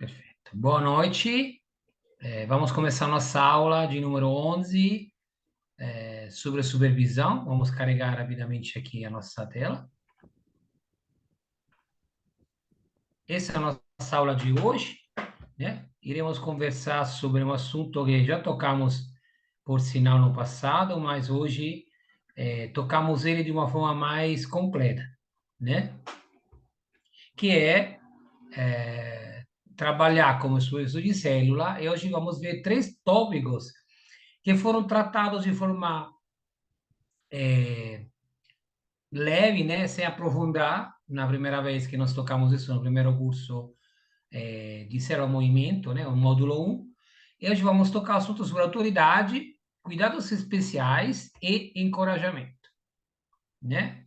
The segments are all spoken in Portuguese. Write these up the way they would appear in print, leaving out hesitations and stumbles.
Perfeito. Boa noite. Vamos começar nossa aula de número 11, sobre supervisão. Vamos carregar rapidamente aqui a nossa tela. Essa é a nossa aula de hoje, né? Iremos conversar sobre um assunto que já tocamos, por sinal, no passado, mas hoje tocamos ele de uma forma mais completa, né? Que trabalhar como estudo de célula. E hoje vamos ver três tópicos que foram tratados de forma leve, né, sem aprofundar, na primeira vez que nós tocamos isso no primeiro curso de Zero ao Movimento, né, o módulo um. E hoje vamos tocar assuntos sobre autoridade, cuidados especiais e encorajamento, né?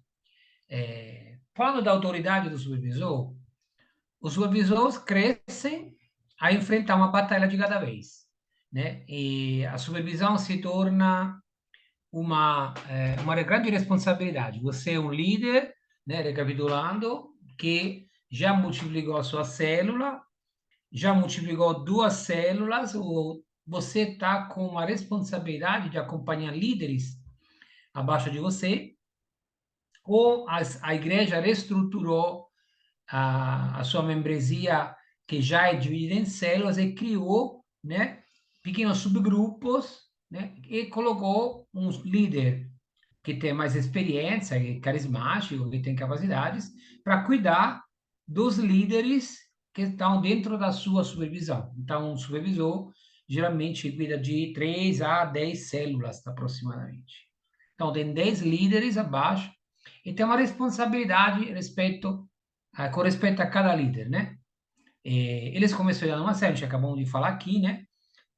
Falando da autoridade do supervisor, os supervisores crescem a enfrentar uma batalha de cada vez, né? E a supervisão se torna uma grande responsabilidade. Você é um líder, né, recapitulando, que já multiplicou a sua célula, já multiplicou duas células, ou você está com uma responsabilidade de acompanhar líderes abaixo de você, ou a igreja reestruturou a sua membresia, que já é dividida em células, e criou, né, pequenos subgrupos, né, e colocou um líder que tem mais experiência, que é carismático, que tem capacidades, para cuidar dos líderes que estão dentro da sua supervisão. Então, um supervisor geralmente cuida de 3 a 10 células aproximadamente. Então, tem 10 líderes abaixo e tem uma responsabilidade com respeito a cada líder, né? Eles começam a dar uma série, a gente acabou de falar aqui, né?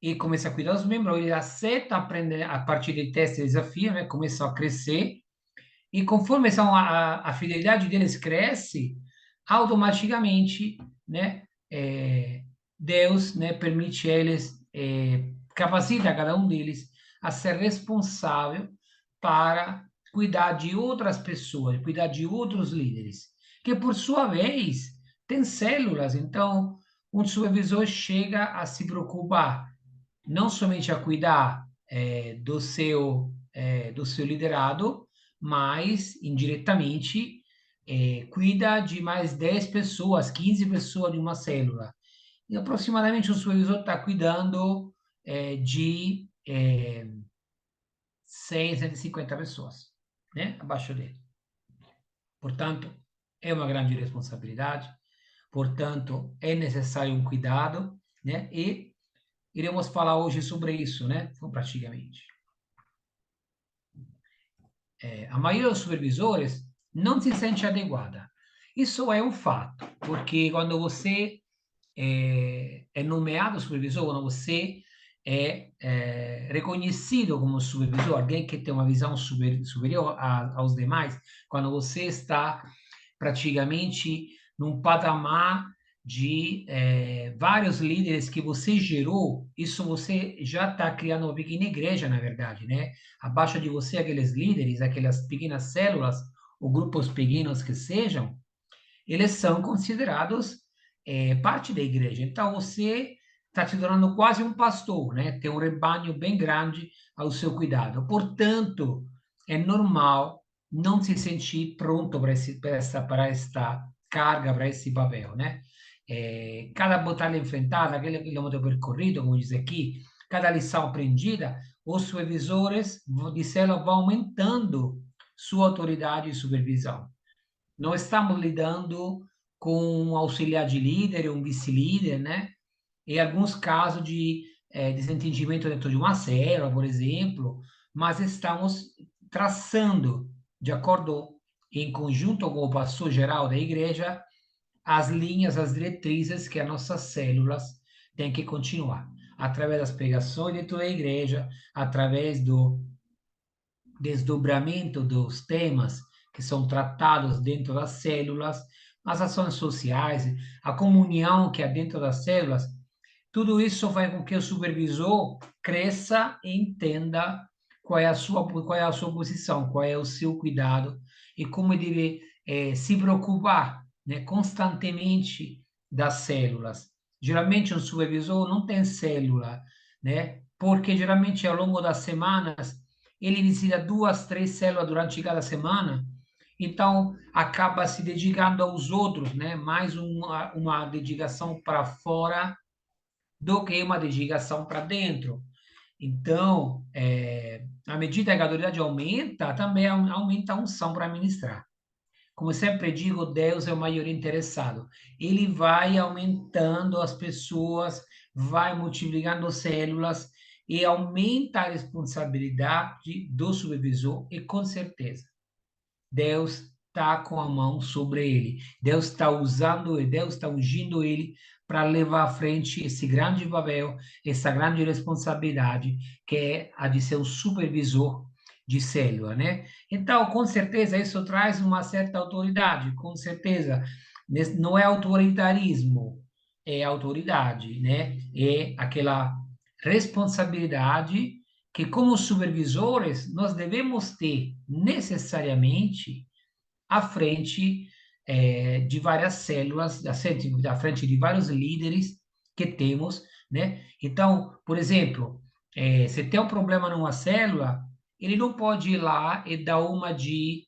E começa a cuidar dos membros, eles aceitam aprender a partir de testes e desafios, né? Começam a crescer, e conforme a fidelidade deles cresce, automaticamente, né? Deus, né? Permite eles, capacita cada um deles a ser responsável para cuidar de outras pessoas, cuidar de outros líderes, que por sua vez têm células. Então, um supervisor chega a se preocupar não somente a cuidar do seu liderado, mas indiretamente cuida de mais 10 pessoas, 15 pessoas de uma célula. E aproximadamente o supervisor está cuidando de 100, 150 pessoas, né, abaixo dele. Portanto, é uma grande responsabilidade, portanto, é necessário um cuidado, né, e iremos falar hoje sobre isso, né, praticamente. A maioria dos supervisores não se sente adequada. Isso é um fato, porque quando você é nomeado supervisor, quando você é reconhecido como supervisor, alguém que tem uma visão superior aos demais, quando você está praticamente num patamar de vários líderes que você gerou, isso você já está criando uma pequena igreja, na verdade, né? Abaixo de você, aqueles líderes, aquelas pequenas células, ou grupos pequenos que sejam, eles são considerados parte da igreja. Então, você está se tornando quase um pastor, né? Tem um rebanho bem grande ao seu cuidado. Portanto, é normal não se sentir pronto para esta carga, para esse papel, né? Cada batalha enfrentada, aquele quilômetro percorrido, como diz aqui, cada lição aprendida, os supervisores de célula vão aumentando sua autoridade e supervisão. Não estamos lidando com um auxiliar de líder, um vice-líder, né? Em alguns casos de desentendimento dentro de uma célula, por exemplo, mas estamos traçando, de acordo em conjunto com o pastor geral da igreja, as linhas, as diretrizes que as nossas células têm que continuar, através das pregações dentro da igreja, através do desdobramento dos temas que são tratados dentro das células, as ações sociais, a comunhão que há dentro das células, tudo isso faz com que o supervisor cresça e entenda qual é a sua posição, qual é o seu cuidado e como ele deve se preocupar, né, constantemente das células. Geralmente um supervisor não tem célula, né? Porque geralmente ao longo das semanas ele visita duas, três células durante cada semana, então acaba se dedicando aos outros, né? Mais uma dedicação para fora do que uma dedicação para dentro. Então, à medida que a autoridade aumenta, também aumenta a unção para ministrar. Como eu sempre digo, Deus é o maior interessado. Ele vai aumentando as pessoas, vai multiplicando células e aumenta a responsabilidade do supervisor e com certeza Deus está com a mão sobre ele. Deus está usando ele, Deus está ungindo ele para levar à frente esse grande papel, essa grande responsabilidade, que é a de ser o supervisor de célula, né? Então, com certeza, isso traz uma certa autoridade, com certeza. Não é autoritarismo, é autoridade, né? É aquela responsabilidade que, como supervisores, nós devemos ter necessariamente à frente de várias células, à frente de vários líderes que temos, né? Então, por exemplo, se tem um problema numa célula, ele não pode ir lá e dar uma de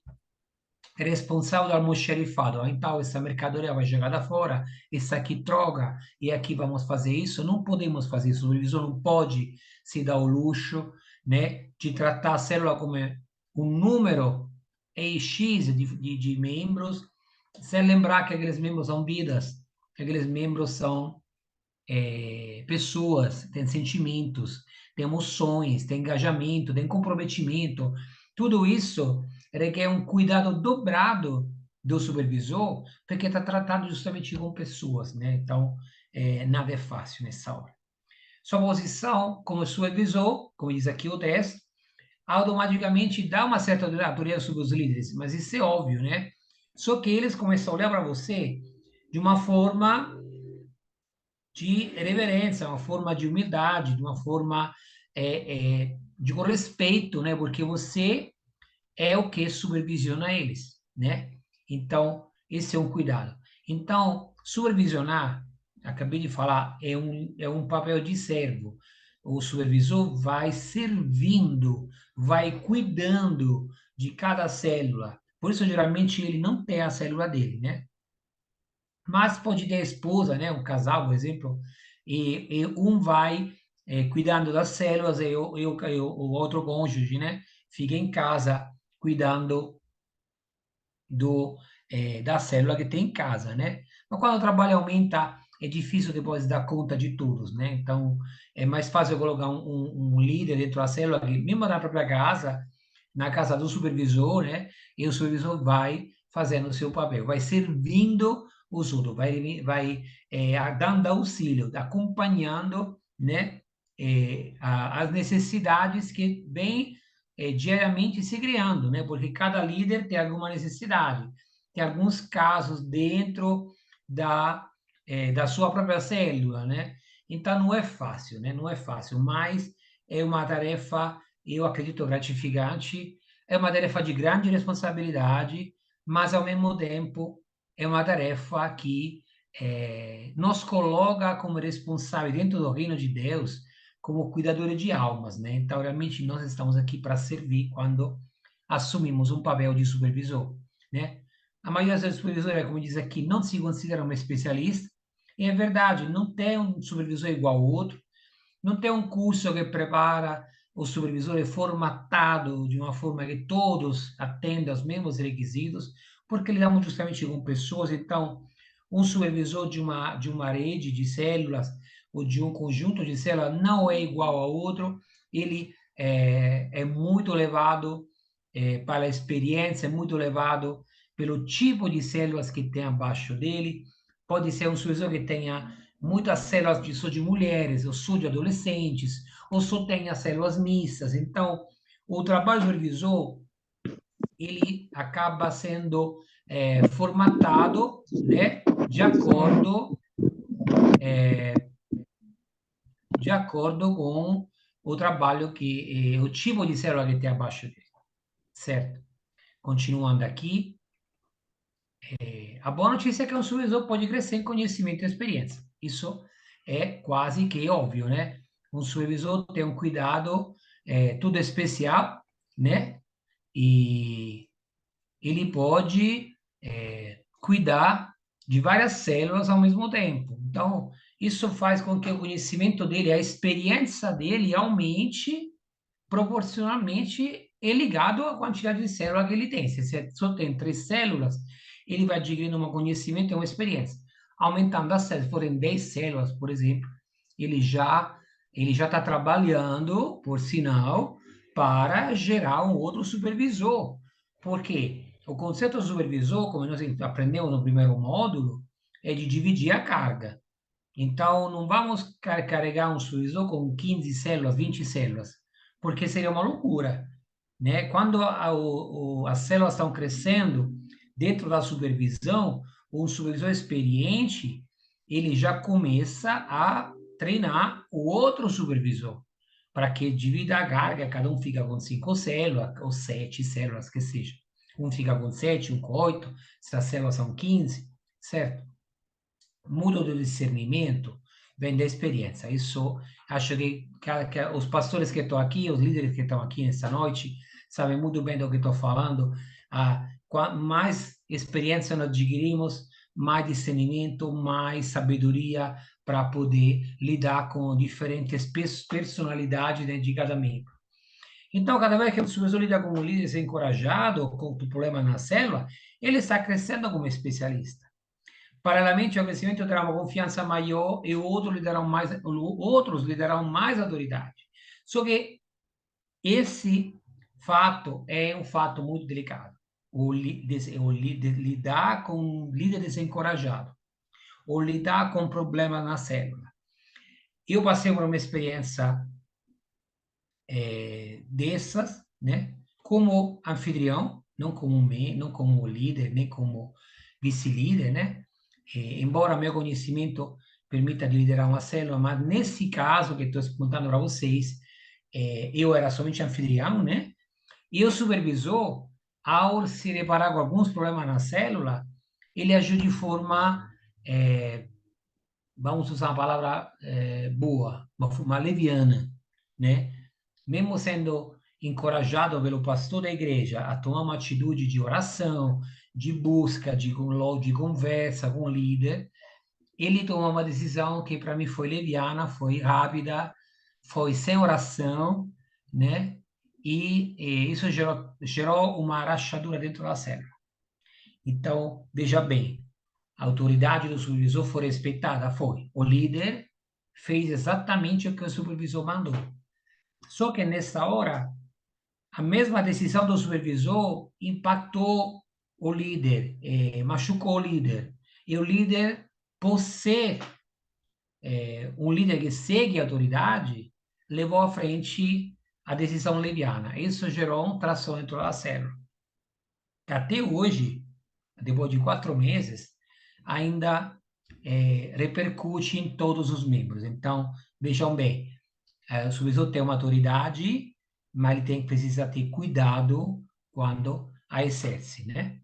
responsável do almoxerifado. Então, essa mercadoria vai jogada fora, essa aqui troca, e aqui vamos fazer isso. Não podemos fazer isso. O supervisor não pode se dar o luxo, né, de tratar a célula como um número X de membros, sem lembrar que aqueles membros são vidas, que aqueles membros são pessoas, têm sentimentos, têm emoções, têm engajamento, têm comprometimento. Tudo isso requer um cuidado dobrado do supervisor, porque está tratado justamente com pessoas, né? Então, nada é fácil nessa hora. Sua posição como supervisor, como diz aqui o texto, automaticamente dá uma certa autoridade sobre os líderes, mas isso é óbvio, né? Só que eles começam a olhar para você de uma forma de reverência, uma forma de humildade, de uma forma de com respeito, né? Porque você é o que supervisiona eles, né? Então, esse é um cuidado. Então, supervisionar, acabei de falar, é um papel de servo. O supervisor vai servindo, vai cuidando de cada célula. Por isso, geralmente, ele não tem a célula dele, né? Mas pode ter a esposa, né? Um casal, por exemplo, e um vai cuidando das células e o outro cônjuge, né? Fica em casa cuidando da célula que tem em casa, né? Mas quando o trabalho aumenta, é difícil depois dar conta de todos, né? Então, é mais fácil colocar um líder dentro da célula, que mesmo na própria casa, na casa do supervisor, né? E o supervisor vai fazendo o seu papel, vai servindo os outros, vai dando auxílio, acompanhando, né? As necessidades que vêm diariamente se criando, né? Porque cada líder tem alguma necessidade, tem alguns casos dentro da sua própria célula, né? Então não é fácil, né? Não é fácil, mas é uma tarefa, eu acredito, gratificante, é uma tarefa de grande responsabilidade, mas ao mesmo tempo é uma tarefa que nos coloca como responsável dentro do reino de Deus como cuidadores de almas, né? Então, realmente, nós estamos aqui para servir quando assumimos um papel de supervisor, né? A maioria dos supervisores, como diz aqui, não se considera um especialista, e é verdade, não tem um supervisor igual ao outro, não tem um curso que prepara o supervisor formatado de uma forma que todos atendam aos mesmos requisitos, porque lidamos justamente com pessoas. Então, um supervisor de uma rede de células ou de um conjunto de células não é igual ao outro, ele é muito levado para a experiência, é muito levado pelo tipo de células que tem abaixo dele. Pode ser um supervisor que tenha muitas células só de mulheres, ou só de adolescentes, ou só tenha células mistas. Então, o trabalho do supervisor, ele acaba sendo formatado, né, de acordo com o trabalho o tipo de célula que tem abaixo dele, certo? Continuando aqui, a boa notícia é que o supervisor pode crescer em conhecimento e experiência. Isso é quase que óbvio, né? Um supervisor tem um cuidado tudo especial, né? E ele pode cuidar de várias células ao mesmo tempo. Então, isso faz com que o conhecimento dele, a experiência dele aumente proporcionalmente é ligado à quantidade de células que ele tem. Se você só tem 3 células, ele vai adquirindo um conhecimento e uma experiência. Aumentando as células, se forem 10 células, por exemplo, ele já ele já está trabalhando, por sinal, para gerar um outro supervisor. Por quê? O conceito do supervisor, como nós aprendemos no primeiro módulo, é de dividir a carga. Então, não vamos carregar um supervisor com 15 células, 20 células, porque seria uma loucura, né? Quando as células estão crescendo dentro da supervisão, um supervisor experiente, ele já começa a treinar o outro supervisor, para que divida a carga, cada um fica com 5 células, ou 7 células, que seja. Um fica com 7, um com 8, se as células são 15, certo? Muda do discernimento, vem da experiência. Isso, acho que os pastores que estão aqui, os líderes que estão aqui nessa noite, sabem muito bem do que estou falando. Mais experiência nós adquirimos, mais discernimento, mais sabedoria para poder lidar com diferentes personalidades dentro de cada membro. Então, cada vez que o supervisor lida com um líder desencorajado, com problema na célula, ele está crescendo como especialista. Paralelamente ao crescimento terá uma confiança maior e outros lhe darão mais autoridade. Só que esse fato é um fato muito delicado. O lidar com um líder desencorajado, ou lidar com problemas na célula. Eu passei por uma experiência dessas, né? Como anfitrião, não como líder, nem como vice-líder, né? Embora meu conhecimento permita liderar uma célula, mas nesse caso que estou contando para vocês, eu era somente anfitrião, né? E o supervisor, ao se deparar com alguns problemas na célula, ele agiu de forma, vamos usar uma palavra boa, uma forma leviana, né? Mesmo sendo encorajado pelo pastor da igreja a tomar uma atitude de oração, de busca, de conversa com o líder, ele tomou uma decisão que para mim foi leviana, foi rápida, foi sem oração, né? E isso gerou uma rachadura dentro da célula. Então, veja bem, a autoridade do supervisor foi respeitada? Foi. O líder fez exatamente o que o supervisor mandou. Só que nessa hora, a mesma decisão do supervisor impactou o líder, machucou o líder. E o líder, por ser um líder que segue a autoridade, levou à frente a decisão leviana. Isso gerou um tração dentro da célula. Até hoje, depois de 4 meses, ainda repercute em todos os membros. Então, vejam bem, o supervisor tem uma autoridade, mas ele precisa ter cuidado quando a exerce, né?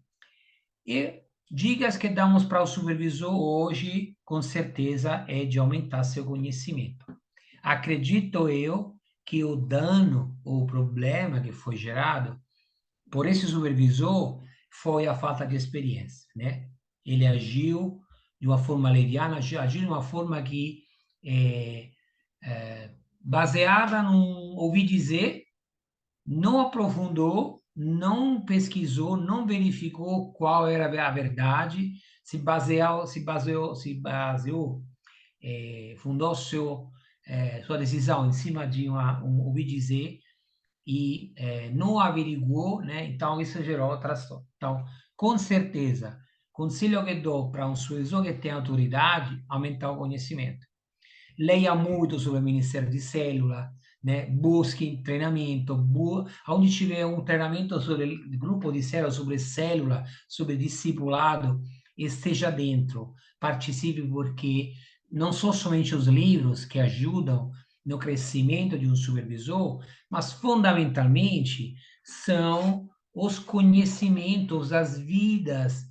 E dicas que damos para o supervisor hoje, com certeza, é de aumentar seu conhecimento. Acredito eu que o dano ou o problema que foi gerado por esse supervisor foi a falta de experiência, né? Ele agiu de uma forma leviana, agiu de uma forma que baseada no ouvir dizer, não aprofundou, não pesquisou, não verificou qual era a verdade, fundou sua decisão em cima de um ouvir dizer e não averiguou, né? Então isso gerou transtorno. Então, com certeza, conselho que dou para um supervisor que tem autoridade, aumentar o conhecimento. Leia muito sobre o Ministério de Célula, né? Busque treinamento, onde tiver um treinamento sobre grupo de célula, sobre célula, sobre discipulado, esteja dentro, participe, porque não são somente os livros que ajudam no crescimento de um supervisor, mas fundamentalmente são os conhecimentos, as vidas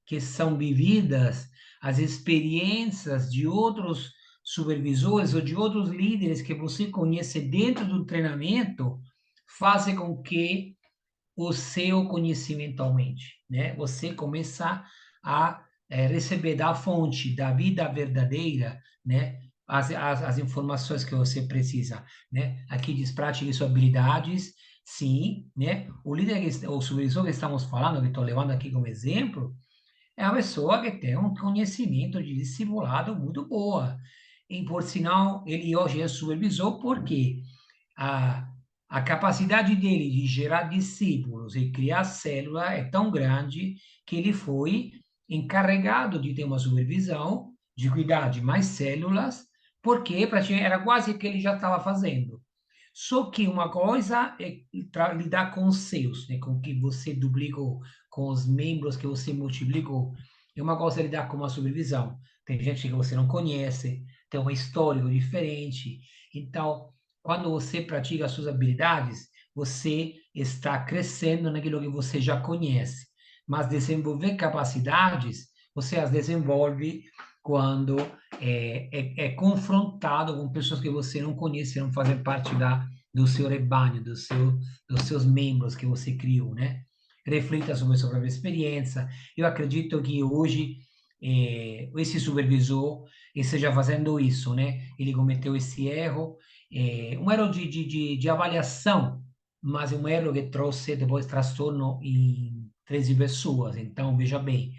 que são vividas, as experiências de outros supervisores ou de outros líderes que você conhece dentro do treinamento fazem com que o seu conhecimento aumente, né? Você começa a receber da fonte da vida verdadeira, né? As informações que você precisa, né? Aqui diz pratique suas habilidades, sim, né? O líder, o supervisor que estamos falando, que estou levando aqui como exemplo, é uma pessoa que tem um conhecimento de discipulado muito boa. E, por sinal, ele hoje é supervisor porque a, a capacidade dele de gerar discípulos e criar célula é tão grande que ele foi encarregado de ter uma supervisão, de cuidar de mais células, porque praticamente era quase o que ele já estava fazendo. Só que uma coisa é lidar com os seus, né, com o que você duplicou, com os membros que você multiplicou. E uma coisa é lidar com uma supervisão. Tem gente que você não conhece, tem um histórico diferente. Então, quando você pratica as suas habilidades, você está crescendo naquilo que você já conhece. Mas desenvolver capacidades, você as desenvolve quando é confrontado com pessoas que você não conhece, não fazem parte do seu rebanho, dos seus membros que você criou, né? Reflita sobre a sua própria experiência. Eu acredito que hoje esse supervisor esteja fazendo isso, né? Ele cometeu esse erro, um erro de avaliação, mas um erro que trouxe depois transtorno em 13 pessoas. Então, veja bem,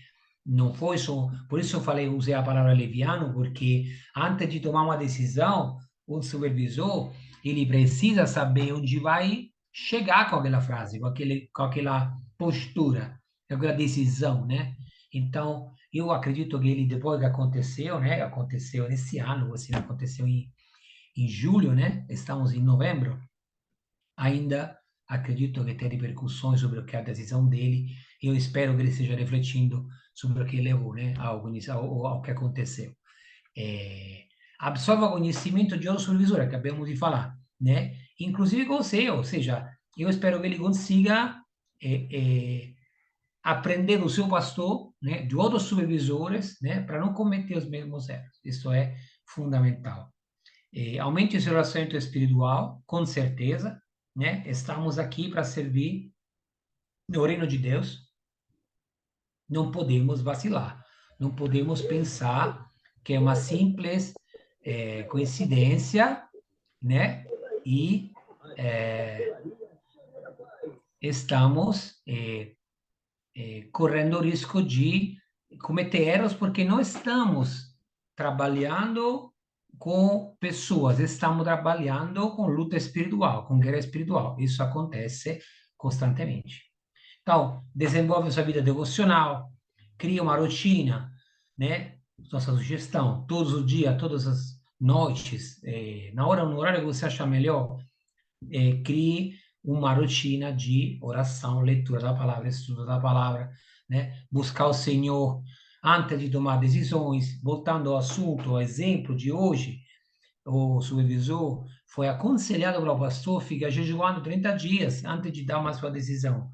não foi só. Por isso eu falei, usei a palavra leviano, porque antes de tomar uma decisão, o supervisor ele precisa saber onde vai chegar com aquela frase, com aquela postura, com aquela decisão, né? Então, eu acredito que ele, depois que aconteceu, né? Aconteceu nesse ano, assim, aconteceu em julho, né? Estamos em novembro, ainda acredito que tem repercussões sobre o que é a decisão dele. Eu espero que ele esteja refletindo sobre o que levou, né, ao que aconteceu. É, absorva conhecimento de outro supervisor, acabamos de falar, né? Inclusive com você, ou seja, eu espero que ele consiga é, é, aprender do seu pastor, né, de outros supervisores, né, para não cometer os mesmos erros. Isso é fundamental. Aumente o seu relacionamento espiritual, com certeza, né? Estamos aqui para servir no reino de Deus. Não podemos vacilar. Não podemos pensar que é uma simples coincidência, né? E estamos correndo o risco de cometer erros porque não estamos trabalhando com pessoas, estamos trabalhando com luta espiritual, com guerra espiritual. Isso acontece constantemente. Então, desenvolve sua vida devocional, cria uma rotina, né? Nossa sugestão, todos os dias, todas as noites, no horário que você achar melhor, crie uma rotina de oração, leitura da palavra, estudo da palavra, né? Buscar o Senhor antes de tomar decisões. Voltando ao assunto, ao exemplo de hoje, o supervisor foi aconselhado pelo pastor, fica jejuando 30 dias antes de dar uma sua decisão.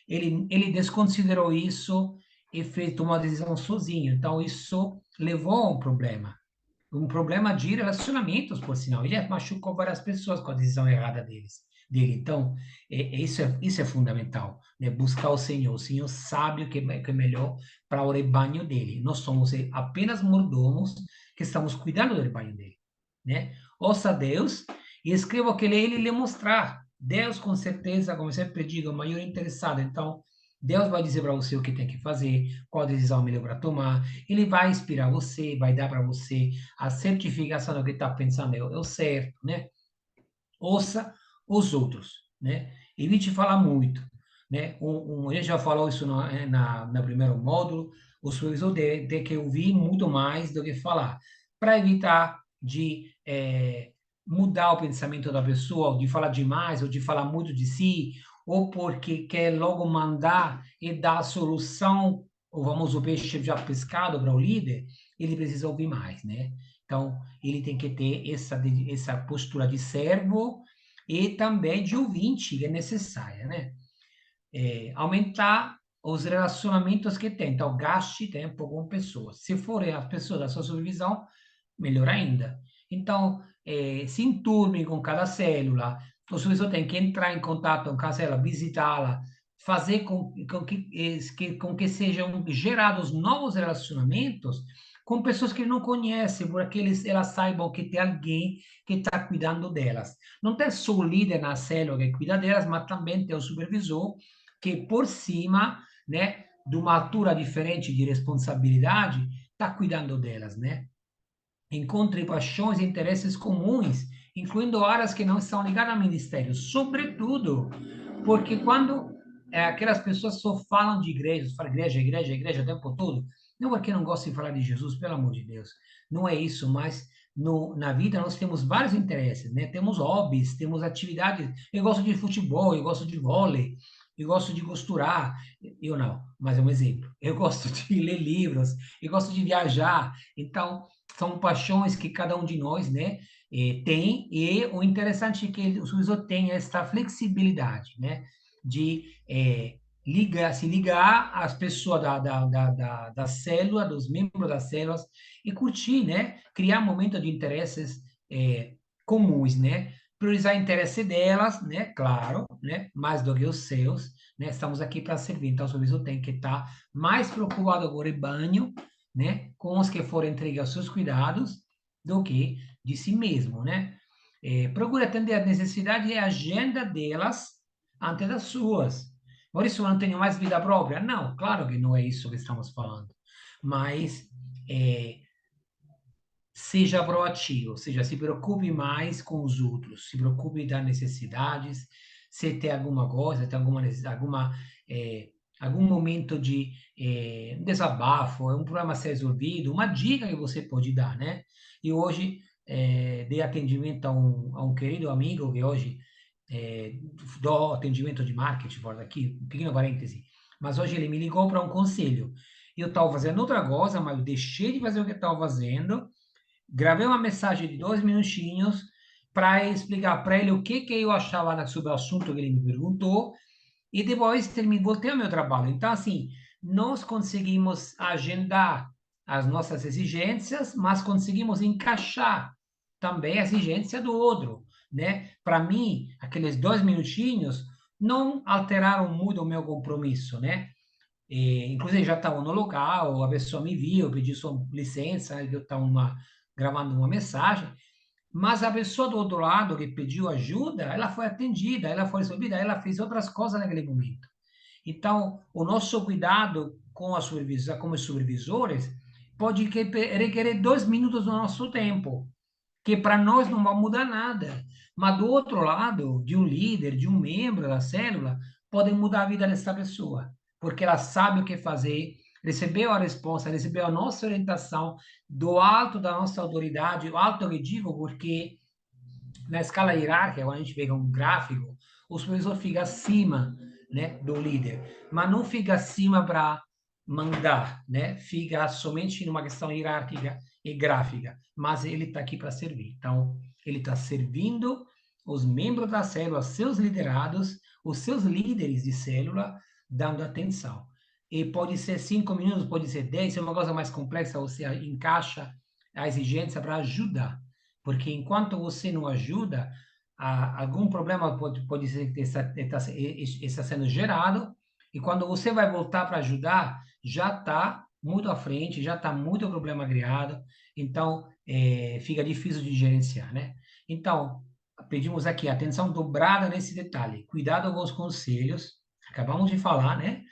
Ele desconsiderou isso e fez, tomou a decisão sozinho. Então, isso levou a um problema de relacionamentos, por sinal. Ele machucou várias pessoas com a decisão errada dele. Então, isso é fundamental, né? Buscar o Senhor. O Senhor sabe o que é melhor para o rebanho dele. Nós somos apenas mordomos que estamos cuidando do rebanho dele, né? Ouça a Deus e escreva o que ele lhe mostrar. Deus, com certeza, como eu sempre digo, é o maior interessado. Então, Deus vai dizer para você o que tem que fazer, qual decisão melhor para tomar. Ele vai inspirar você, vai dar para você a certificação do que está pensando é o certo, né? Ouça os outros, né? Evite falar muito, né? A gente já falou isso na primeiro módulo, o supervisor tem que ouvir muito mais do que falar, para evitar de mudar o pensamento da pessoa, ou de falar demais, ou de falar muito de si, ou porque quer logo mandar e dar a solução, o famoso peixe já pescado para o líder, ele precisa ouvir mais, né? Então, ele tem que ter essa postura de servo e também de ouvinte, que é necessária, né? Aumentar os relacionamentos que tem. Então, gaste tempo com pessoas. Se forem as pessoas da sua supervisão, melhor ainda. Então, se enturme com cada célula, o supervisor tem que entrar em contato com a célula, visitá-la, fazer com que sejam gerados novos relacionamentos com pessoas que ele não conhece, para que elas saibam que tem alguém que está cuidando delas. Não tem só o líder na célula que cuida delas, mas também tem o supervisor que, por cima, né, de uma altura diferente de responsabilidade, está cuidando delas, né? Encontre paixões e interesses comuns, incluindo áreas que não estão ligadas ao ministério, sobretudo porque quando aquelas pessoas só falam de igreja, falam igreja, igreja, igreja o tempo todo, não é que não gostem de falar de Jesus, pelo amor de Deus, não é isso, mas na vida nós temos vários interesses, né? Temos hobbies, temos atividades. Eu gosto de futebol, eu gosto de vôlei, eu gosto de costurar. Eu não, mas é um exemplo. Eu gosto de ler livros, eu gosto de viajar. Então, são paixões que cada um de nós, né, tem, e o interessante é que o supervisor tem essa flexibilidade, né, de se ligar às pessoas da célula, dos membros das células, e curtir, né, criar momentos de interesses comuns, né, priorizar o interesse delas, né, claro, né, mais do que os seus, né, estamos aqui para servir, então o supervisor tem que estar mais preocupado com o rebanho, né, com os que forem entregue aos seus cuidados, do que de si mesmo, né? Procure atender a necessidade e a agenda delas antes das suas. Por isso eu não tenho mais vida própria? Não, claro que não é isso que estamos falando. Mas é, seja proativo, ou seja, se preocupe mais com os outros, se preocupe das necessidades, se tem alguma coisa, tem é, algum momento de desabafo, um problema a ser resolvido, uma dica que você pode dar, né? E hoje dei atendimento a um querido amigo que hoje é, dou atendimento de marketing, fora daqui, um pequeno parêntese, mas hoje ele me ligou para um conselho. Eu estava fazendo outra coisa, mas eu deixei de fazer o que estava fazendo, gravei uma mensagem de 2 minutinhos para explicar para ele o que eu achava sobre o assunto que ele me perguntou e depois voltei ao meu trabalho. Então, assim, nós conseguimos agendar as nossas exigências, mas conseguimos encaixar também a exigência do outro, né? Para mim, aqueles 2 minutinhos não alteraram muito o meu compromisso, né? Inclusive, já estava no local, a pessoa me viu, pediu sua licença, eu estava gravando uma mensagem, mas a pessoa do outro lado que pediu ajuda, ela foi atendida, ela foi resolvida, ela fez outras coisas naquele momento. Então, o nosso cuidado com a supervisão, como supervisores, pode requerer 2 minutos do nosso tempo, que para nós não vai mudar nada. Mas do outro lado, de um líder, de um membro da célula, pode mudar a vida dessa pessoa, porque ela sabe o que fazer, recebeu a resposta, recebeu a nossa orientação do alto da nossa autoridade, o alto que digo porque na escala hierárquica, quando a gente pega um gráfico, o supervisor fica acima, né, do líder, mas não fica acima para mandar, né? Fica somente numa questão hierárquica e gráfica, mas ele está aqui para servir. Então, ele está servindo os membros da célula, seus liderados, os seus líderes de célula, dando atenção. E pode ser 5 minutos, pode ser 10, se é uma coisa mais complexa, você encaixa a exigência para ajudar. Porque enquanto você não ajuda, algum problema pode ser que está sendo gerado, e quando você vai voltar para ajudar, já está muito à frente, já está muito problema criado, então fica difícil de gerenciar, né? Então, pedimos aqui atenção dobrada nesse detalhe, cuidado com os conselhos, acabamos de falar, né?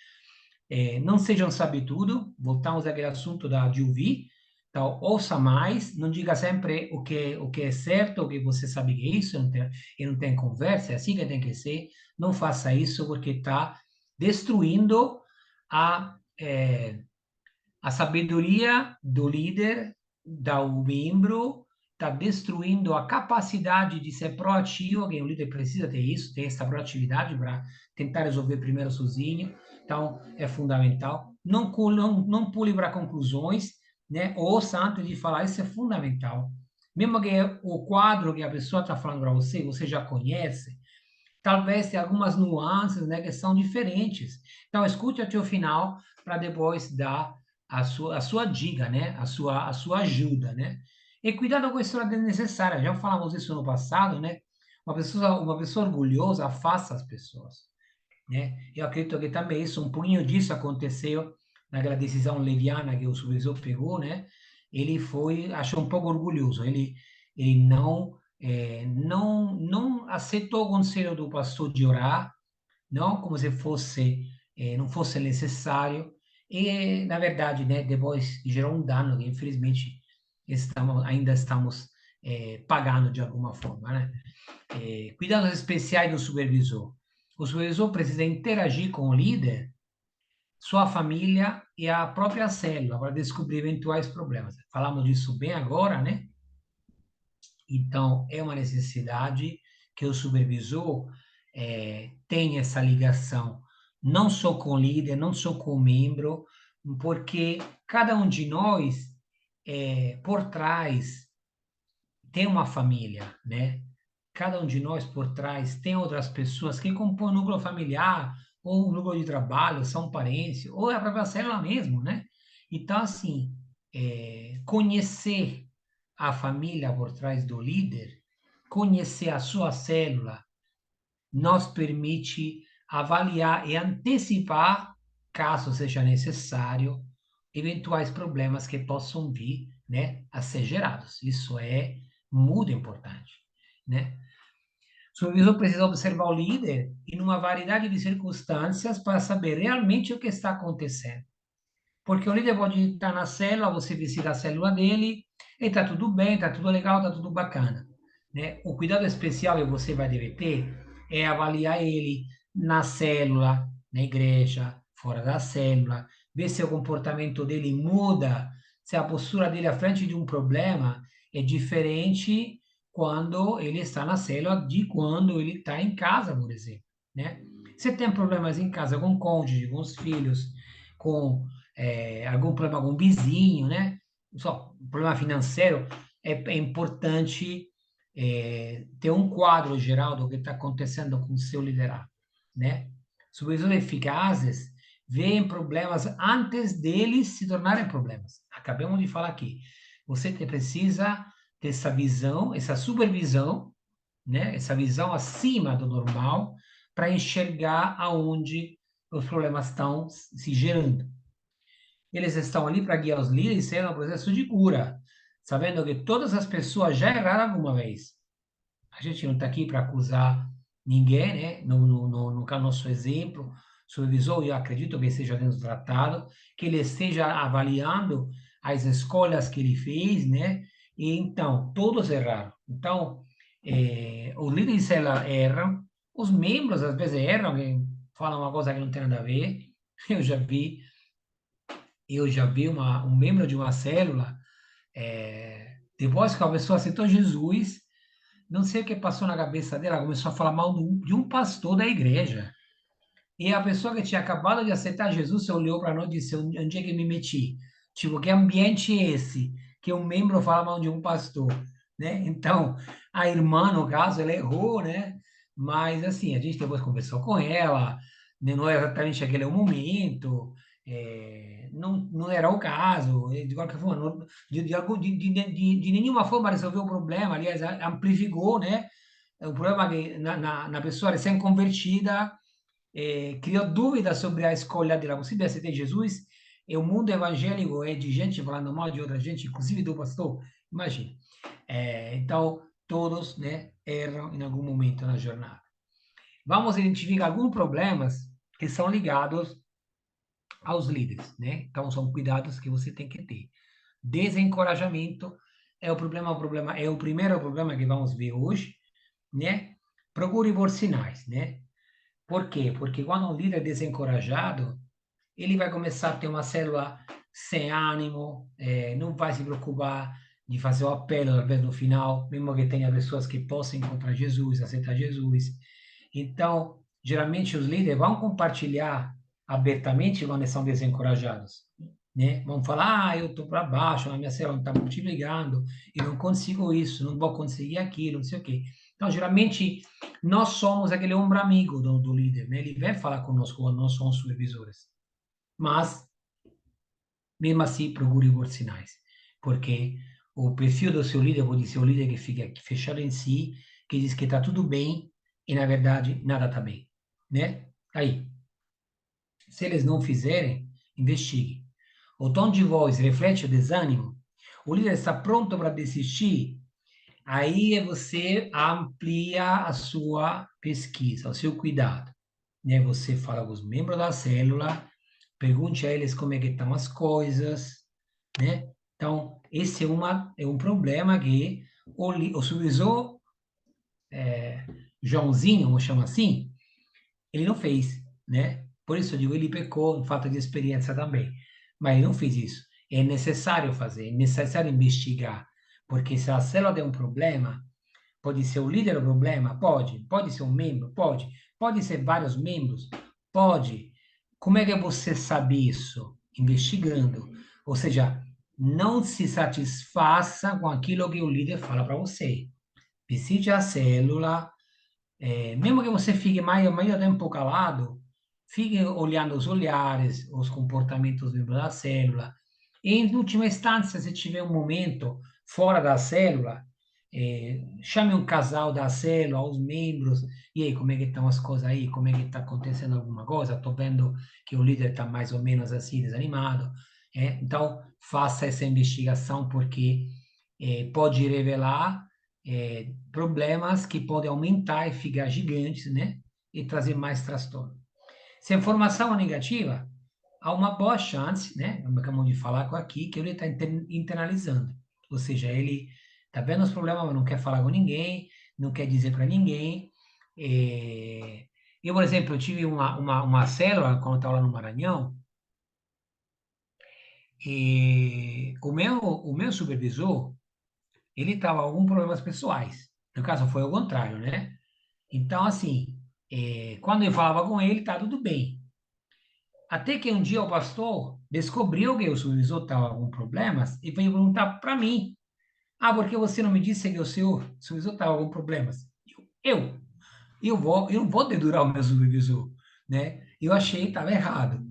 Não sejam sabe-tudo, voltamos àquele assunto de ouvir, então, ouça mais, não diga sempre o que é certo, o que você sabe que é isso, e não tem conversa, é assim que tem que ser. Não faça isso porque está destruindo a, é, a sabedoria do líder, do membro, está destruindo a capacidade de ser proativo, que o líder precisa ter isso, ter essa proatividade para tentar resolver primeiro sozinho. Então, é fundamental. Não pule para conclusões, né? Ouça antes de falar, isso é fundamental. Mesmo que o quadro que a pessoa está falando para você, você já conhece, talvez tenha algumas nuances, né, que são diferentes. Então, escute até o final para depois dar a sua dica, né, a sua ajuda, né? E cuidado com isso é desnecessário. Já falamos isso no passado, né? Uma pessoa orgulhosa afasta as pessoas, né? Eu acredito que também isso, um pouquinho disso aconteceu naquela decisão leviana que o supervisor pegou, né? Ele foi, achou um pouco orgulhoso. Ele não aceitou o conselho do pastor de orar, não como se fosse, não fosse necessário. E, na verdade, né, depois gerou um dano que, infelizmente, ainda estamos pagando de alguma forma, né? Cuidados especiais do supervisor. O supervisor precisa interagir com o líder, sua família e a própria célula para descobrir eventuais problemas. Falamos disso bem agora, né? Então, é uma necessidade que o supervisor tenha essa ligação, não só com o líder, não só com o membro, porque cada um de nós, por trás, tem uma família, né? Cada um de nós por trás tem outras pessoas que compõem o núcleo familiar, ou o núcleo de trabalho, são parentes, ou é a própria célula mesmo, né? Então, assim, conhecer a família por trás do líder, conhecer a sua célula, nos permite avaliar e antecipar, caso seja necessário, eventuais problemas que possam vir, né, a ser gerados. Isso é muito importante, né? O supervisor precisa observar o líder em uma variedade de circunstâncias para saber realmente o que está acontecendo. Porque o líder pode estar na célula, você visita a célula dele, e está tudo bem, está tudo legal, está tudo bacana. Né? O cuidado especial que você vai dever ter é avaliar ele na célula, na igreja, fora da célula, ver se o comportamento dele muda, se a postura dele à frente de um problema é diferente quando ele está na célula de quando ele está em casa, por exemplo. Né? Você tem problemas em casa com o cônjuge, com os filhos, com algum problema com o vizinho, né? Só problema financeiro, é importante ter um quadro geral do que está acontecendo com o seu liderado, né? Supervisores eficazes veem problemas antes deles se tornarem problemas. Acabamos de falar aqui. Você precisa ter essa visão, essa supervisão, né? Essa visão acima do normal para enxergar aonde os problemas estão se gerando. Eles estão ali para guiar os líderes sendo um processo de cura, sabendo que todas as pessoas já erraram alguma vez. A gente não está aqui para acusar ninguém, né? No nosso exemplo, supervisor, eu acredito que esteja sendo tratado, que ele esteja avaliando as escolhas que ele fez, né? E então, todos erraram. Então, os líderes erram, os membros às vezes erram, falam uma coisa que não tem nada a ver. Eu já vi um membro de uma célula, depois que a pessoa aceitou Jesus, não sei o que passou na cabeça dela, começou a falar mal de um pastor da igreja. E a pessoa que tinha acabado de aceitar Jesus, você olhou para nós e disse, onde é que me meti? Tipo, que ambiente é esse? Que um membro fala mal de um pastor, né? Então, a irmã, no caso, ela errou, né? Mas, assim, a gente depois conversou com ela, né? Não é exatamente aquele o momento, não era o caso, de qualquer forma, de nenhuma forma resolveu o problema, aliás, amplificou, né? O problema que na pessoa recém-convertida, criou dúvidas sobre a escolha dela. Você aceitar Jesus, e o mundo evangélico é de gente falando mal de outra gente, inclusive do pastor. Imagina. Então, todos, né, erram em algum momento na jornada. Vamos identificar alguns problemas que são ligados aos líderes, né? Então, são cuidados que você tem que ter. Desencorajamento é o primeiro problema que vamos ver hoje, né? Procure por sinais, né? Por quê? Porque quando um líder é desencorajado, ele vai começar a ter uma célula sem ânimo, não vai se preocupar de fazer o apelo, talvez no final, mesmo que tenha pessoas que possam encontrar Jesus, aceitar Jesus. Então, geralmente os líderes vão compartilhar abertamente quando eles são desencorajados, né? Vão falar, eu estou para baixo, a minha célula não está multiplicando, eu não consigo isso, não vou conseguir aquilo, não sei o quê. Então, geralmente, nós somos aquele ombro amigo do líder, né? Ele vem falar conosco quando nós somos supervisores. Mas, mesmo assim, procure por sinais, porque o perfil do seu líder pode ser o líder que fica fechado em si, que diz que está tudo bem e, na verdade, nada está bem, né? Aí, se eles não fizerem, investigue. O tom de voz reflete o desânimo? O líder está pronto para desistir? Aí você amplia a sua pesquisa, o seu cuidado, né? Você fala com os membros da célula, pergunte a eles como é que estão as coisas, né? Então, esse é um problema que o supervisor Joãozinho, vamos chamar assim, ele não fez, né? Por isso eu digo, ele pecou, falta de experiência também. Mas ele não fez isso. É necessário fazer, é necessário investigar, porque se a célula der um problema, pode ser o líder do problema? Pode. Pode ser um membro? Pode. Pode ser vários membros? Pode. Como é que você sabe isso? Investigando. Ou seja, não se satisfaça com aquilo que o líder fala para você. Visite a célula, mesmo que você fique mais tempo calado, fique olhando os olhares, os comportamentos dos membros da célula. E, em última instância, se tiver um momento fora da célula, chame um casal da célula, os membros, e aí, como é que estão as coisas aí? Como é que está acontecendo alguma coisa? Estou vendo que o líder está mais ou menos assim, desanimado. Então, faça essa investigação, porque pode revelar problemas que podem aumentar e ficar gigantes, né? E trazer mais transtorno. Se a informação é negativa, há uma boa chance, né? Acabamos de falar aqui, que ele está internalizando. Ou seja, ele está vendo os problemas, mas não quer falar com ninguém, não quer dizer para ninguém. Eu, por exemplo, eu tive uma célula, quando eu estava lá no Maranhão, e o meu supervisor, ele estava com alguns problemas pessoais. No caso, foi o contrário, né? Então, assim, quando eu falava com ele, tá tudo bem. Até que um dia o pastor descobriu que o supervisor estava com problemas e veio perguntar para mim: Ah, por que você não me disse que o seu supervisor estava com problemas? Eu, eu não vou dedurar o meu supervisor, né? Eu achei que estava errado.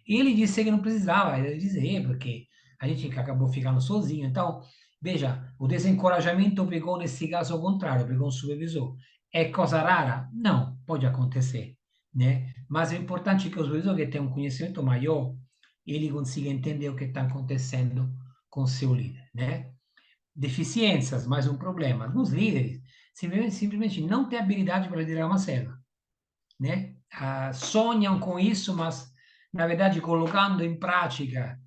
E ele disse que não precisava dizer, porque a gente acabou ficando sozinho. Então, veja, o desencorajamento pegou nesse caso ao contrário, pegou um supervisor. É coisa rara? Não, pode acontecer, né? Mas é importante que o supervisor que tem um conhecimento maior, ele consiga entender o que está acontecendo com o seu líder, né? Deficiências, mais um problema. Alguns líderes simplesmente não têm habilidade para liderar uma célula, né? Sonham com isso, mas, na verdade, colocando em prática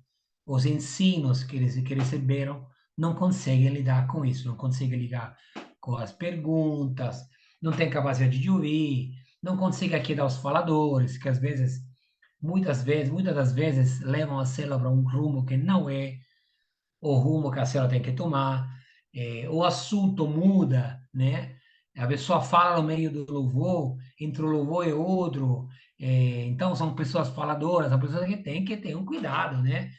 os ensinos que receberam, não conseguem lidar com isso, não conseguem lidar com as perguntas, não tem capacidade de ouvir, não conseguem aquietar os faladores, que às vezes, muitas das vezes, levam a célula para um rumo que não é o rumo que a célula tem que tomar, o assunto muda, né? A pessoa fala no meio do louvor, entre o louvor e outro, então são pessoas faladoras, são pessoas que têm que ter um cuidado, né?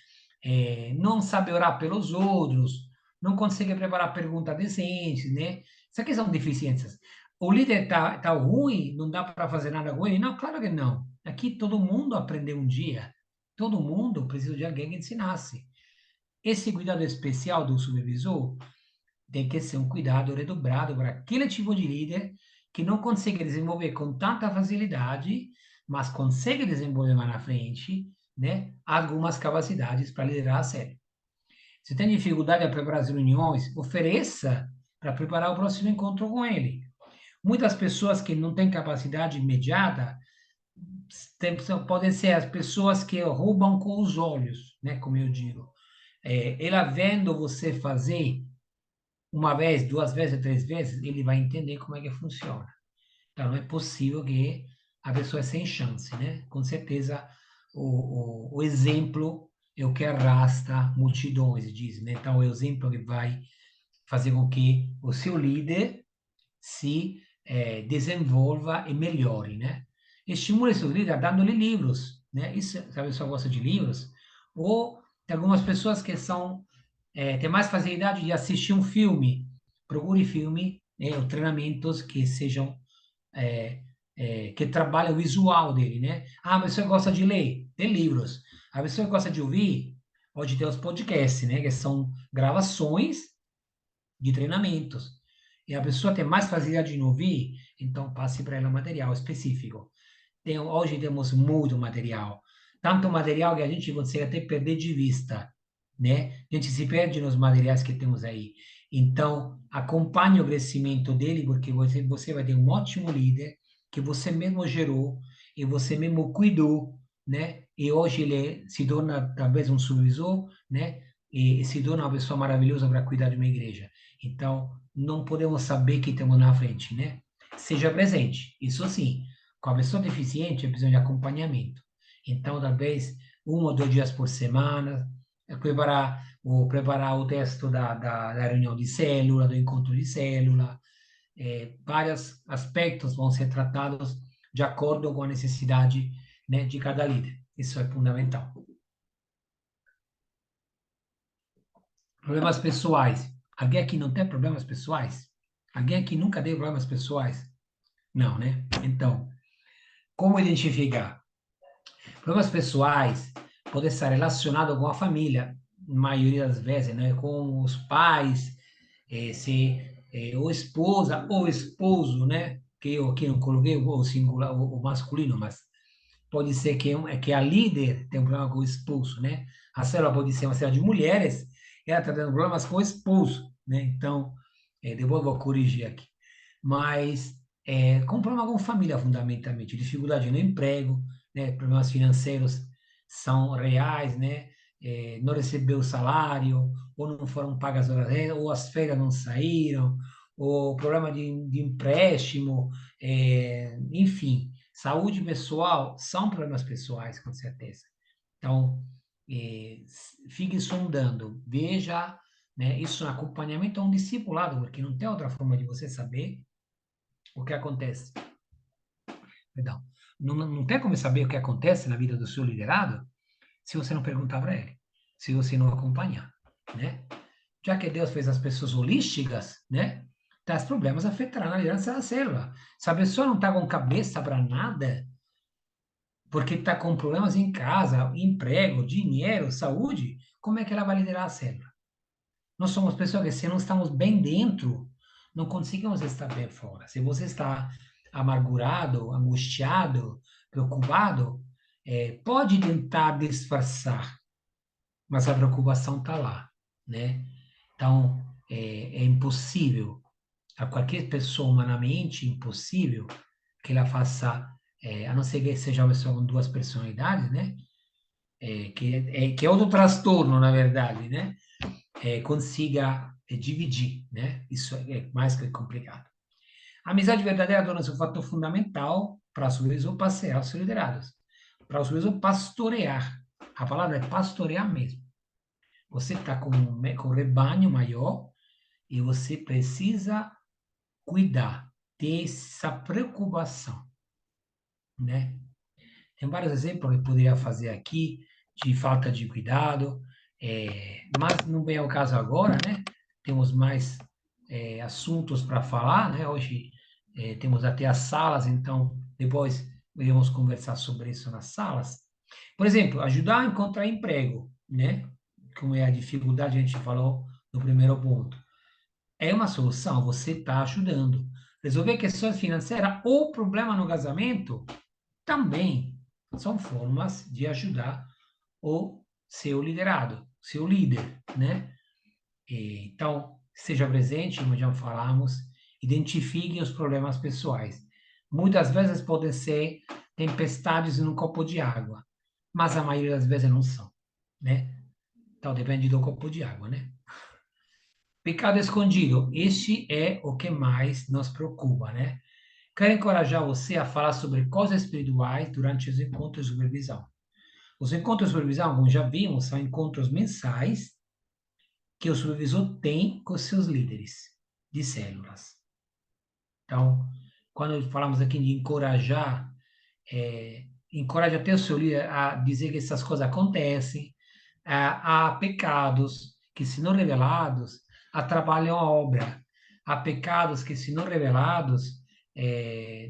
Não sabe orar pelos outros, não consegue preparar perguntas decentes, né? Isso aqui são deficiências. O líder tá ruim, não dá para fazer nada com ele? Não, claro que não. Aqui todo mundo aprendeu um dia, todo mundo precisa de alguém que ensinasse. Esse cuidado especial do supervisor tem que ser um cuidado redobrado para aquele tipo de líder que não consegue desenvolver com tanta facilidade, mas consegue desenvolver mais na frente, né, algumas capacidades para liderar a série. Se tem dificuldade para preparar as reuniões, ofereça para preparar o próximo encontro com ele. Muitas pessoas que não têm capacidade imediata podem ser as pessoas que roubam com os olhos, né, como eu digo. Ela vendo você fazer uma vez, duas vezes, três vezes, ele vai entender como é que funciona. Então, não é possível que a pessoa é sem chance, né? Com certeza, o exemplo é o que arrasta multidões, diz, né? Então, é o exemplo que vai fazer com que o seu líder se desenvolva e melhore, né? Estimule seu líder dando-lhe livros, né? Isso, se a pessoa gosta de livros, ou tem algumas pessoas que têm mais facilidade de assistir um filme, procure filme, né, ou treinamentos que sejam que trabalhem o visual dele, né? Ah, a pessoa gosta de ler, tem livros. A pessoa gosta de ouvir, pode ter os podcasts, né? Que são gravações de treinamentos. E a pessoa tem mais facilidade de ouvir, então passe para ela material específico. Hoje temos muito material, tanto material que a gente consegue até perder de vista, né? A gente se perde nos materiais que temos aí. Então, acompanhe o crescimento dele, porque você vai ter um ótimo líder que você mesmo gerou e você mesmo cuidou, né? E hoje ele se torna talvez um supervisor, né? E se torna uma pessoa maravilhosa para cuidar de uma igreja. Então, não podemos saber que temos na frente, né? Seja presente, isso sim. Com a pessoa deficiente, é preciso de acompanhamento. Então, talvez 1 ou 2 dias por semana, preparar o texto da reunião de célula, do encontro de célula, vários aspectos vão ser tratados de acordo com a necessidade, né, de cada líder. Isso é fundamental. Problemas pessoais. Alguém aqui não tem problemas pessoais? Alguém aqui nunca teve problemas pessoais? Não, né? Então, como identificar? Problemas pessoais podem estar relacionados com a família, na maioria das vezes, né? Com os pais, se ou esposa ou esposo, né? Que eu aqui não coloquei o singular, o masculino, mas pode ser que a líder tem um problema com o esposo, né? A célula pode ser uma célula de mulheres, ela está tendo problemas com o esposo, né? Então, depois eu vou corrigir aqui. Mas, com problema com família, fundamentalmente, dificuldade no emprego, né? Problemas financeiros são reais, né? Não recebeu o salário, ou não foram pagas as horas, ou as férias não saíram, ou problema de empréstimo, enfim. Saúde pessoal são problemas pessoais, com certeza. Então, fique sondando, veja, né, isso no acompanhamento é um discipulado, porque não tem outra forma de você saber o que acontece. Perdão. Não tem como saber o que acontece na vida do seu liderado se você não perguntar para ele, se você não acompanhar, né? Já que Deus fez as pessoas holísticas, né? Tais problemas afetarão na liderança da célula. Se a pessoa não está com cabeça para nada, porque está com problemas em casa, emprego, dinheiro, saúde, como é que ela vai liderar a célula? Nós somos pessoas que, se não estamos bem dentro, não conseguimos estar bem fora. Se você está amargurado, angustiado, preocupado, pode tentar disfarçar, mas a preocupação está lá, né? Então, é impossível, a qualquer pessoa humanamente impossível que ela faça, a não ser que seja uma pessoa com 2 personalidades, né? Que é outro transtorno, na verdade, né? Consiga dividir, né? Isso é mais que complicado. A amizade verdadeira torna-se um fator fundamental para o supervisor passear os seus liderados, para o supervisor pastorear. A palavra é pastorear mesmo. Você está com um rebanho maior e você precisa cuidar, ter essa preocupação, né? Tem vários exemplos que eu poderia fazer aqui de falta de cuidado, mas não vem ao caso agora, né? Temos mais assuntos para falar, né? Hoje temos até as salas, então depois iremos conversar sobre isso nas salas. Por exemplo, ajudar a encontrar emprego, né? Como é a dificuldade, a gente falou no primeiro ponto. É uma solução, você está ajudando. Resolver questões financeiras ou problema no casamento também são formas de ajudar o seu liderado, seu líder, né? Então, seja presente, como já falamos, identifique os problemas pessoais. Muitas vezes podem ser tempestades em um copo de água, mas a maioria das vezes não são, né? Então, depende do copo de água, né? Pecado escondido, este é o que mais nos preocupa, né? Quero encorajar você a falar sobre coisas espirituais durante os encontros de supervisão. Os encontros de supervisão, como já vimos, são encontros mensais que o supervisor tem com seus líderes de células. Então, quando falamos aqui de encorajar, encoraja até o seu líder a dizer que essas coisas acontecem, há pecados que, se não revelados, atrapalham a obra. Há pecados que, se não revelados,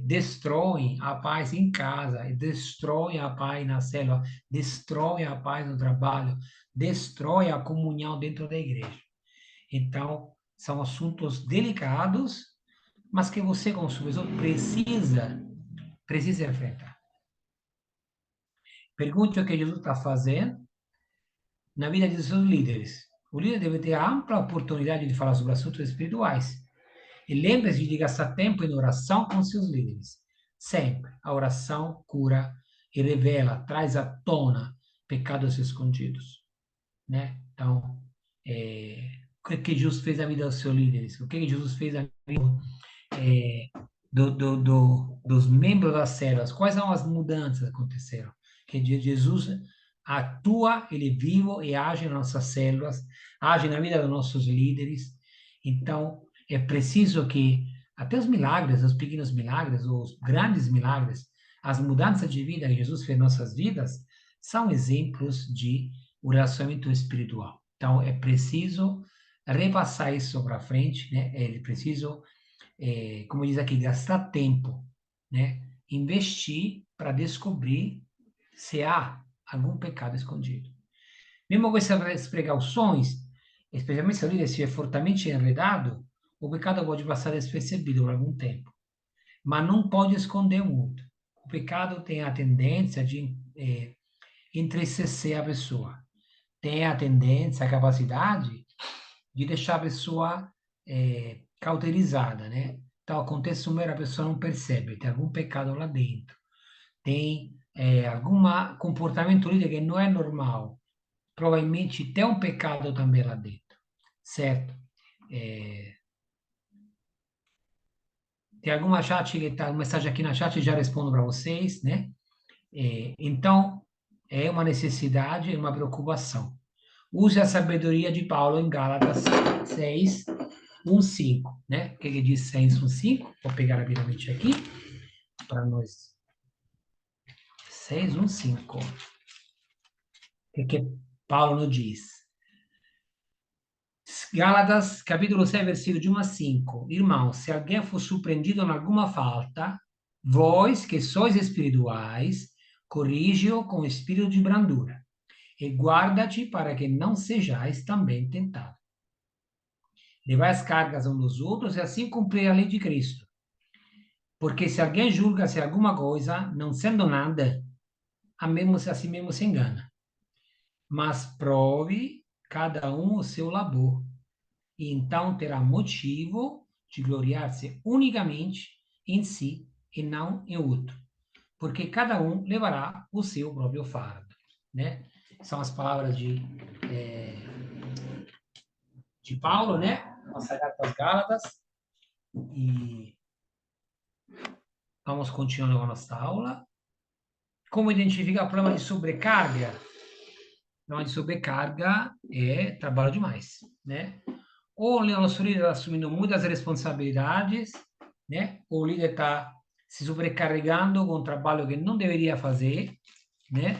destroem a paz em casa, destroem a paz na célula, destroem a paz no trabalho, destroem a comunhão dentro da igreja. Então, São assuntos delicados, mas que você, como supervisor, precisa enfrentar. Pergunte o que Jesus está fazendo na vida dos seus líderes. O líder deve ter ampla oportunidade de falar sobre assuntos espirituais. E lembre-se de gastar tempo em oração com seus líderes. Sempre. A oração cura e revela, traz à tona pecados escondidos, né? Então, o que Jesus fez na vida dos seus líderes? O que Jesus fez na vida é, dos membros das células? Quais são as mudanças que aconteceram? Que Jesus atua, ele é vivo e age nas nossas células, age na vida dos nossos líderes. Então, é preciso que até os milagres, os pequenos milagres, os grandes milagres, as mudanças de vida que Jesus fez em nossas vidas, são exemplos de um relacionamento espiritual. Então, é preciso repassar isso para frente, né? É preciso, como diz aqui, gastar tempo, né? Investir para descobrir se há algum pecado escondido. Mesmo com essas precauções, especialmente se o líder estiver fortemente enredado, o pecado pode passar despercebido por algum tempo, mas não pode esconder muito. O pecado tem a tendência de entristecer a pessoa, tem a tendência, a capacidade de deixar a pessoa cauterizada, né? Então, acontece uma a pessoa não percebe, tem algum pecado lá dentro, tem algum comportamento líder que não é normal, provavelmente tem um pecado também lá dentro, certo? É, tem alguma chat que tá, uma mensagem aqui na chat, já respondo para vocês, né? Então, é uma necessidade, é uma preocupação. Use a sabedoria de Paulo em Gálatas 6, 1, 5, né? O que ele diz 6, 1, 5? Vou pegar rapidamente aqui para nós. 6, 1, 5. O que Paulo nos diz? Gálatas, capítulo 6, versículo de 1 a 5. Irmãos, se alguém for surpreendido em alguma falta, vós, que sois espirituais, corrige-o com espírito de brandura, e guarda-te para que não sejais também tentado. Levai as cargas uns dos outros e assim cumprir a lei de Cristo. Porque se alguém julga ser alguma coisa, não sendo nada, a si mesmo se engana. Mas prove cada um o seu labor, e então terá motivo de gloriar-se unicamente em si e não em outro, porque cada um levará o seu próprio fardo, né? São as palavras de Paulo, né? Nossa carta aos Gálatas, e vamos continuando com a nossa aula. Como identificar o problema de sobrecarga? O problema de sobrecarga é trabalho demais, né? Ou o nosso líder está assumindo muitas responsabilidades, né? Ou o líder está se sobrecarregando com um trabalho que não deveria fazer, né?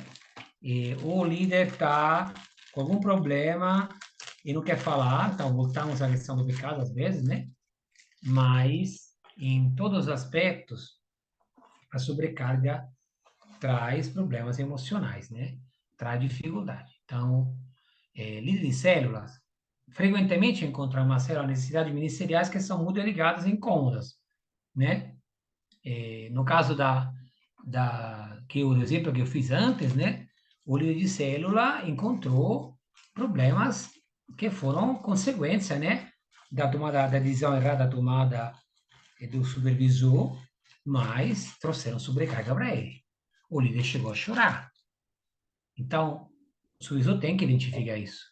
Ou o líder está com algum problema e não quer falar, então voltamos à questão do pecado às vezes, né? Mas em todos os aspectos, a sobrecarga traz problemas emocionais, né? Traz dificuldade. Então, líder de células, frequentemente encontra uma célula necessidades ministeriais que são muito ligadas e incômodas, né? No caso que o exemplo que eu fiz antes, né? O líder de célula encontrou problemas que foram consequência, né? Da decisão errada tomada do supervisor, mas trouxeram sobrecarga para ele. O líder chegou a chorar. Então, o supervisor tem que identificar isso.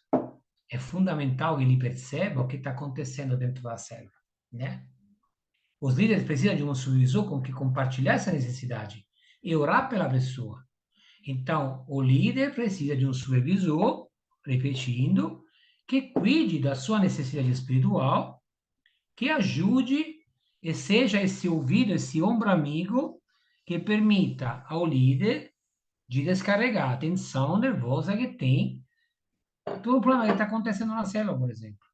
É fundamental que ele perceba o que está acontecendo dentro da célula, né? Os líderes precisam de um supervisor com que compartilhar essa necessidade e orar pela pessoa. Então, o líder precisa de um supervisor, repetindo, que cuide da sua necessidade espiritual, que ajude e seja esse ouvido, esse ombro amigo que permita ao líder de descarregar a tensão nervosa que tem todo o problema que está acontecendo na célula, por exemplo,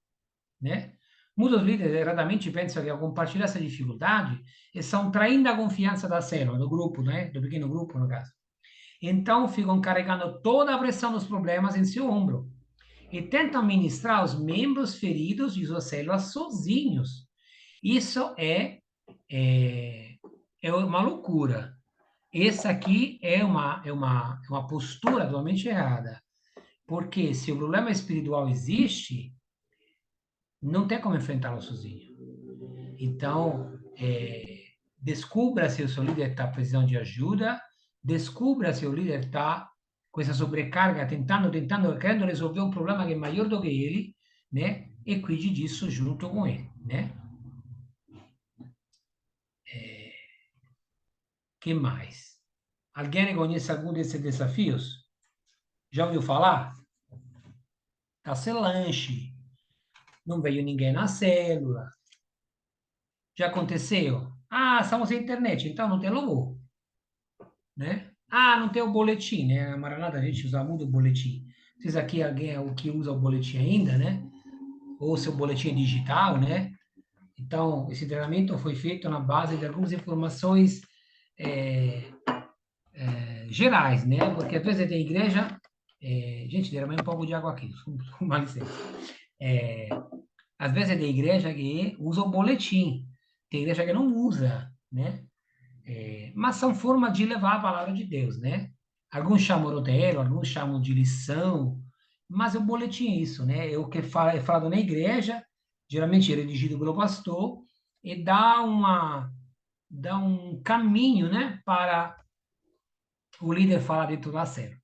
né? Muitos líderes erradamente pensam que ao compartilhar essa dificuldade, estão traindo a confiança da célula, do grupo, né? Do pequeno grupo, no caso. Então, ficam carregando toda a pressão dos problemas em seu ombro. e tenta ministrar aos membros feridos de suas células sozinhos. Isso é uma loucura. Essa aqui é uma postura totalmente errada. Porque se o problema espiritual existe, não tem como enfrentá-lo sozinho. Então, descubra se o seu líder está precisando de ajuda, descubra se o líder está com essa sobrecarga, tentando, querendo resolver um problema que é maior do que ele, né? E cuide disso junto com ele, né? Que mais? Alguém reconhece algum desses desafios? Já ouviu falar? Tá sem lanche, não veio ninguém na célula. Já aconteceu? Ah, estamos sem internet, então não tem louvor, né? Ah, não tem o boletim, né? A Maranata a gente usa muito o boletim. Vocês aqui, alguém é o que usa o boletim ainda, né? Ou seu boletim é digital, né? Então, esse treinamento foi feito na base de algumas informações é, gerais, né? Porque às vezes tem igreja... gente, derramei um pouco de água aqui, com uma licença. É, às vezes é da igreja que usa o boletim, tem igreja que não usa, né? Mas são formas de levar a palavra de Deus, né? Alguns chamam rotelo, alguns chamam de lição, mas o boletim é isso, né? É o que é falado na igreja, geralmente é redigido pelo pastor, e dá um caminho, né, para o líder falar dentro da célula.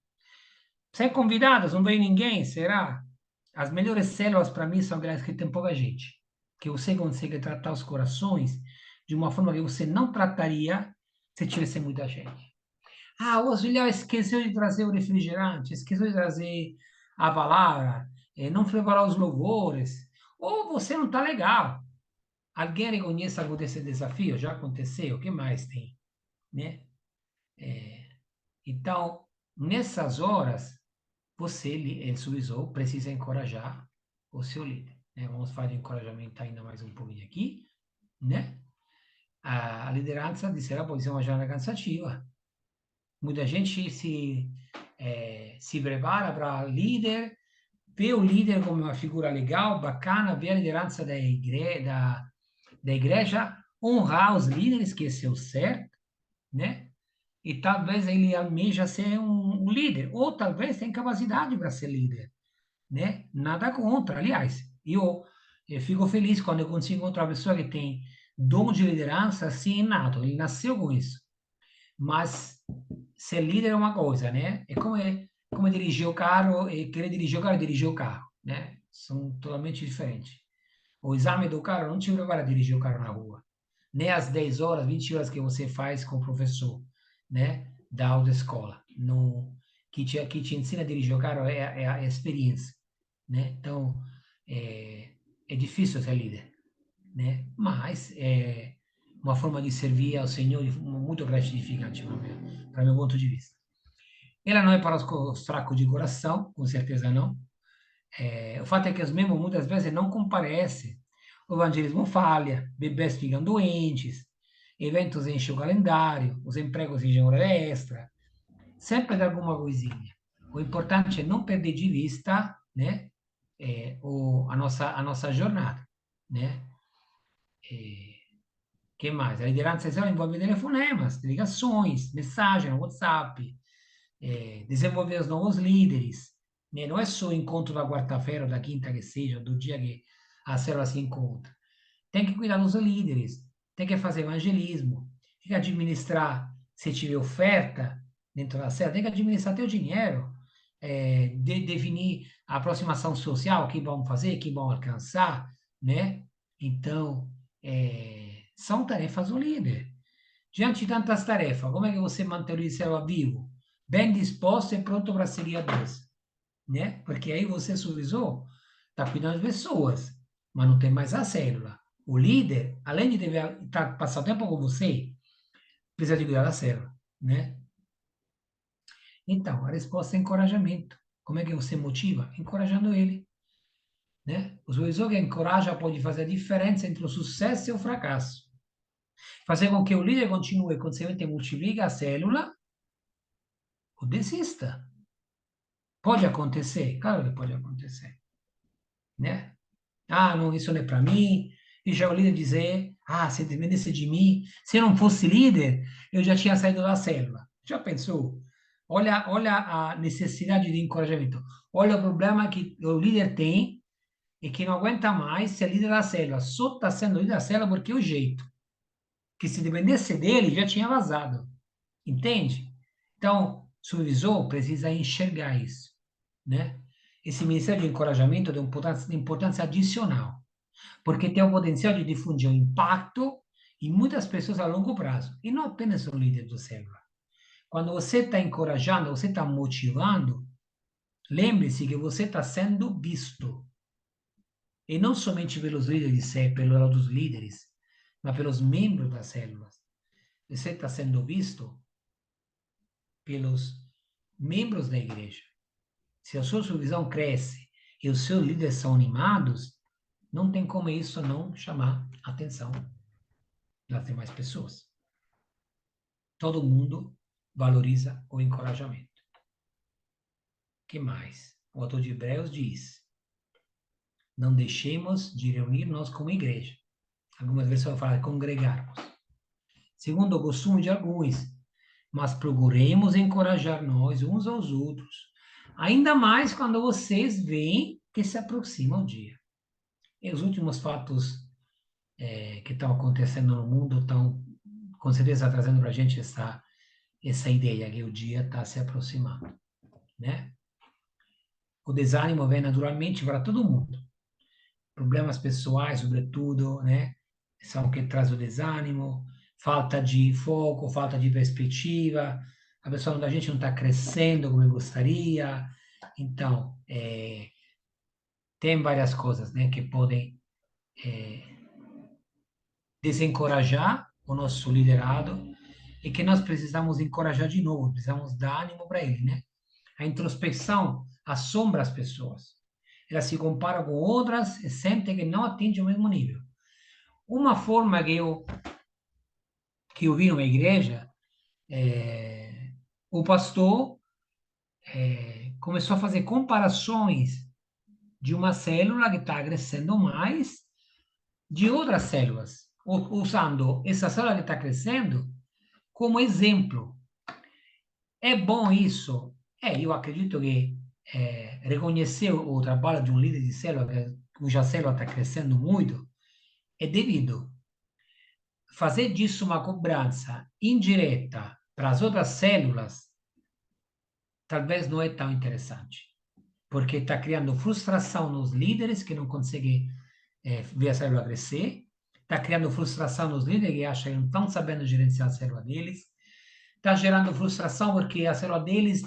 Sem convidados, não veio ninguém, será? As melhores células para mim são aquelas que tem pouca gente, que você consegue tratar os corações de uma forma que você não trataria se tivesse muita gente. Ah, o auxiliar esqueceu de trazer o refrigerante, esqueceu de trazer a palavra, não preparou os louvores, ou você não está legal. Alguém reconhece algo desse desafio? Já aconteceu? O que mais tem? Né? Então, nessas horas, você, supervisor, precisa encorajar o seu líder. Né? Vamos fazer encorajamento ainda mais um pouquinho aqui, né? A liderança de será pode ser uma jornada cansativa. Muita gente se prepara para líder, vê o líder como uma figura legal, bacana, vê a liderança da igreja, honrar os líderes, que esse é o certo, né? E talvez ele almeja ser um líder, ou talvez tem capacidade para ser líder, né? Nada contra. Aliás, eu fico feliz quando eu consigo encontrar uma pessoa que tem dom de liderança assim inato, ele nasceu com isso. Mas ser líder é uma coisa, né? É como dirigir o carro e querer dirigir o carro e dirigir o carro, né? São totalmente diferentes. O exame do carro não te prepara a dirigir o carro na rua. Nem as 10 horas, 20 horas que você faz com o professor, né? Da autoescola. No, que te ensina a dirigir o carro é a experiência, né? Então, é difícil ser líder, né? Mas é uma forma de servir ao Senhor muito gratificante para meu ponto de vista. Ela não é para os fracos de coração, com certeza não. O fato é que os membros muitas vezes não comparecem. O evangelismo falha, bebês ficam doentes, eventos enchem o calendário, os empregos exigem hora extra, sempre dá alguma coisinha. O importante é não perder de vista, né, a nossa jornada, né? Que mais? A liderança ela envolve telefonemas, ligações, mensagem no WhatsApp, desenvolver os novos líderes, né? Não é só o encontro da quarta-feira, ou da quinta que seja, do dia que a célula se encontra. Tem que cuidar dos líderes, tem que fazer evangelismo, tem que administrar, se tiver oferta dentro da célula, tem que administrar teu dinheiro, definir a aproximação social, o que vão fazer, o que vão alcançar, né? Então, são tarefas do líder. Diante de tantas tarefas, como é que você mantém o líder vivo? Bem disposto e pronto para seguir a Deus, né? Porque aí você, supervisor, está cuidando das pessoas, mas não tem mais a célula. O líder, além de passar tempo com você, precisa de cuidar da célula, né? Então, a resposta é encorajamento. Como é que você motiva? Encorajando ele, né? O supervisor que encoraja pode fazer a diferença entre o sucesso e o fracasso. Fazer com que o líder continue, consequentemente multiplique a célula ou desista. Pode acontecer? Claro que pode acontecer, né? Ah, não, isso não é para mim. E já o líder dizer, ah, se dependesse de mim, se eu não fosse líder, eu já tinha saído da célula. Já pensou? Olha a necessidade de encorajamento. Olha o problema que o líder tem e que não aguenta mais ser líder da célula. Só está sendo líder da célula porque é o jeito. Que se dependesse dele, já tinha vazado. Entende? Então, o supervisor precisa enxergar isso, né? Esse ministério de encorajamento tem uma importância adicional, porque tem o potencial de difundir um impacto em muitas pessoas a longo prazo, e não apenas o líder do célula. Quando você está encorajando, você está motivando, lembre-se que você está sendo visto, e não somente pelos líderes, pelos líderes, mas pelos membros das células. Você está sendo visto pelos membros da igreja. Se a sua supervisão cresce e os seus líderes são animados, não tem como isso não chamar a atenção das demais pessoas. Todo mundo valoriza o encorajamento. Que mais? O autor de Hebreus diz: não deixemos de reunir-nos como igreja. Algumas versões falam de congregarmos. Segundo o costume de alguns, mas procuremos encorajar nós uns aos outros, ainda mais quando vocês veem que se aproxima o dia. E os últimos fatos que estão acontecendo no mundo estão, com certeza, trazendo para a gente essa ideia que o dia está se aproximando, né? O desânimo vem naturalmente para todo mundo. Problemas pessoais, sobretudo, né? São o que traz o desânimo, falta de foco, falta de perspectiva, a pessoa da gente não está crescendo como gostaria. Então, tem várias coisas, né, que podem desencorajar o nosso liderado e que nós precisamos encorajar de novo, precisamos dar ânimo para ele, né? A introspecção assombra as pessoas. Elas se comparam com outras e sentem que não atingem o mesmo nível. Uma forma que eu vi numa igreja, o pastor começou a fazer comparações de uma célula que está crescendo mais de outras células, usando essa célula que está crescendo como exemplo. É bom isso? Eu acredito que reconhecer o trabalho de um líder de célula, cuja célula está crescendo muito, é devido. Fazer disso uma cobrança indireta para as outras células, talvez não é tão interessante, porque está criando frustração nos líderes que não conseguem ver a célula crescer, está criando frustração nos líderes que acham que não estão sabendo gerenciar a célula deles, está gerando frustração porque a célula deles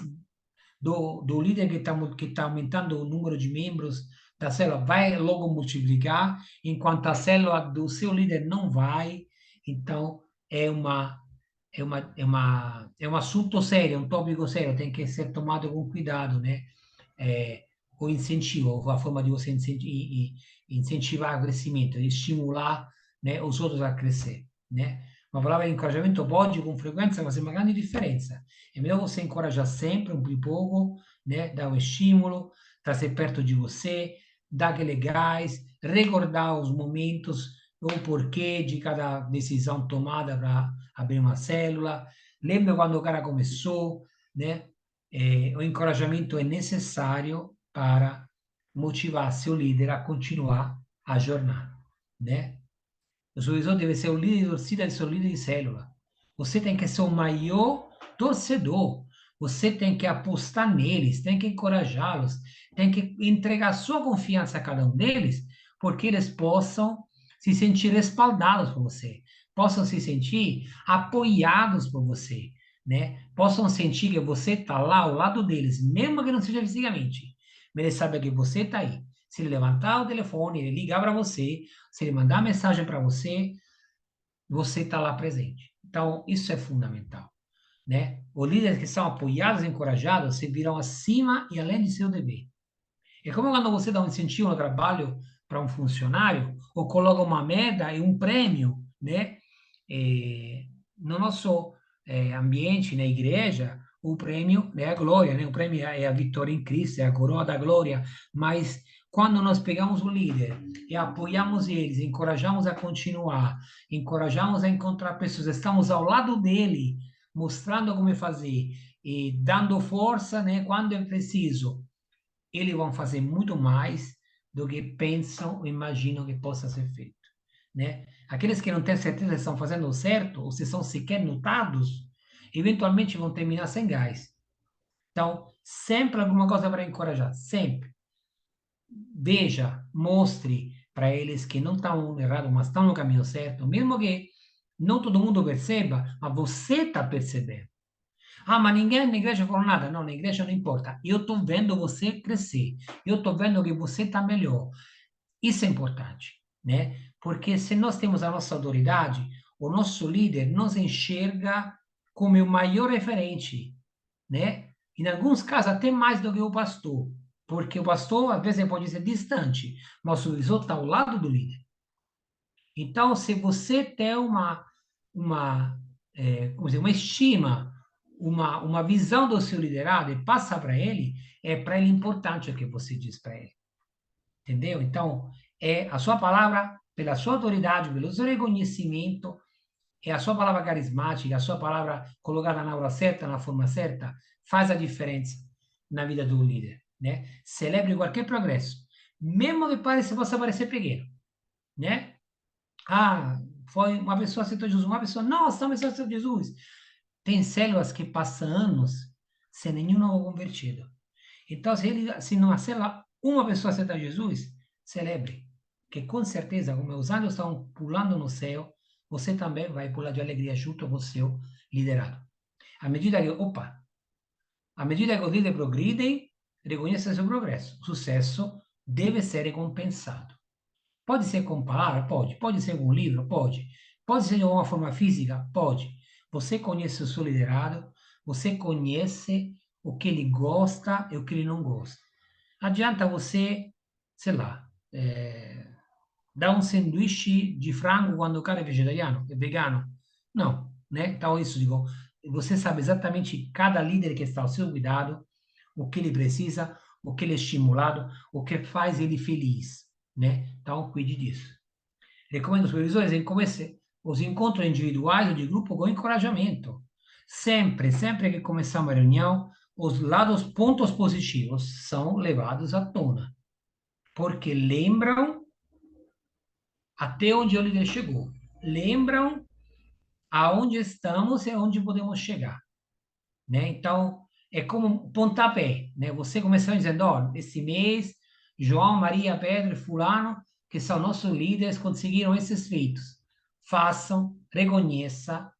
do líder que tá aumentando o número de membros da célula vai logo multiplicar, enquanto a célula do seu líder não vai. Então, é um assunto sério, é um tópico sério, tem que ser tomado com cuidado, né? O incentivo, a forma de você incentivar o crescimento, estimular, né, os outros a crescer, né? Uma palavra de encorajamento pode, com frequência, fazer uma grande diferença. É melhor você encorajar sempre, um pouco, né? Dar um estímulo, trazer perto de você, dar aquele gás, recordar os momentos, o porquê de cada decisão tomada para abrir uma célula. Lembra quando o cara começou, né? O encorajamento é necessário para motivar seu líder a continuar a jornada, né? O supervisor deve ser o líder de torcida de seu líder de célula. Você tem que ser o maior torcedor. Você tem que apostar neles, tem que encorajá-los, tem que entregar sua confiança a cada um deles, porque eles possam se sentir respaldados por você, possam se sentir apoiados por você, né? Possam sentir que você está lá ao lado deles, mesmo que não seja fisicamente, mas eles sabem que você está aí. Se ele levantar o telefone, ele ligar para você, se ele mandar mensagem para você, você está lá presente. Então, isso é fundamental, né? Os líderes que são apoiados e encorajados se virão acima e além de seu dever. É como quando você dá um incentivo no trabalho para um funcionário, ou coloca uma meta e um prêmio, né? No nosso ambiente, na igreja, o prêmio é a glória, né? O prêmio é a vitória em Cristo, é a coroa da glória. Mas quando nós pegamos o líder e apoiamos eles, encorajamos a continuar, encorajamos a encontrar pessoas, estamos ao lado dele, mostrando como fazer e dando força, né? Quando é preciso, eles vão fazer muito mais do que pensam ou imaginam que possa ser feito, né? Aqueles que não têm certeza se estão fazendo certo ou se são sequer notados, eventualmente vão terminar sem gás. Então, sempre alguma coisa para encorajar, sempre. Veja, mostre para eles que não estão errados, mas estão no caminho certo, mesmo que não todo mundo perceba, mas você está percebendo. Ah, mas ninguém na igreja falou nada. Não, na igreja não importa. Eu estou vendo você crescer. Eu estou vendo que você está melhor. Isso é importante, né? Porque se nós temos a nossa autoridade, o nosso líder nos enxerga como o maior referente, né? Em alguns casos, até mais do que o pastor. Porque o pastor, às vezes, pode ser distante, mas o supervisor está ao lado do líder. Então, se você tem como dizer, uma estima, uma visão do seu liderado e passa para ele importante o que você diz para ele. Entendeu? Então, é a sua palavra, pela sua autoridade, pelo seu reconhecimento, é a sua palavra carismática, a sua palavra colocada na hora certa, na forma certa, faz a diferença na vida do líder, né? Celebre qualquer progresso, mesmo que possa parecer pequeno, né? Ah, foi uma pessoa aceitou Jesus, uma pessoa, nossa, uma pessoa aceitou Jesus. Tem células que passam anos sem nenhum novo convertido. Então, se numa célula uma pessoa aceita Jesus, celebre. Que com certeza, como os anos estão pulando no céu, você também vai pular de alegria junto com o seu liderado. À medida que os líderes progridem, reconheça seu progresso. O sucesso deve ser recompensado. Pode ser com palavras? Pode. Pode ser com um livro? Pode. Pode ser de alguma forma física? Pode. Você conhece o seu liderado, você conhece o que ele gosta e o que ele não gosta. Adianta você, sei lá, dar um sanduíche de frango quando o cara é vegetariano, é vegano? Não, né? Então, isso, digo, você sabe exatamente cada líder que está ao seu cuidado, o que ele precisa, o que ele é estimulado, o que faz ele feliz, né? Então, cuide disso. Recomendo aos supervisores em comece os encontros individuais ou de grupo com encorajamento. Sempre que começamos a reunião, os pontos positivos são levados à tona, porque lembram até onde o líder chegou, lembram aonde estamos e aonde podemos chegar, né? Então, é como um pontapé, né? Você começou dizendo, ó, esse mês, João, Maria, Pedro e fulano, que são nossos líderes, conseguiram esses feitos. Façam, reconheça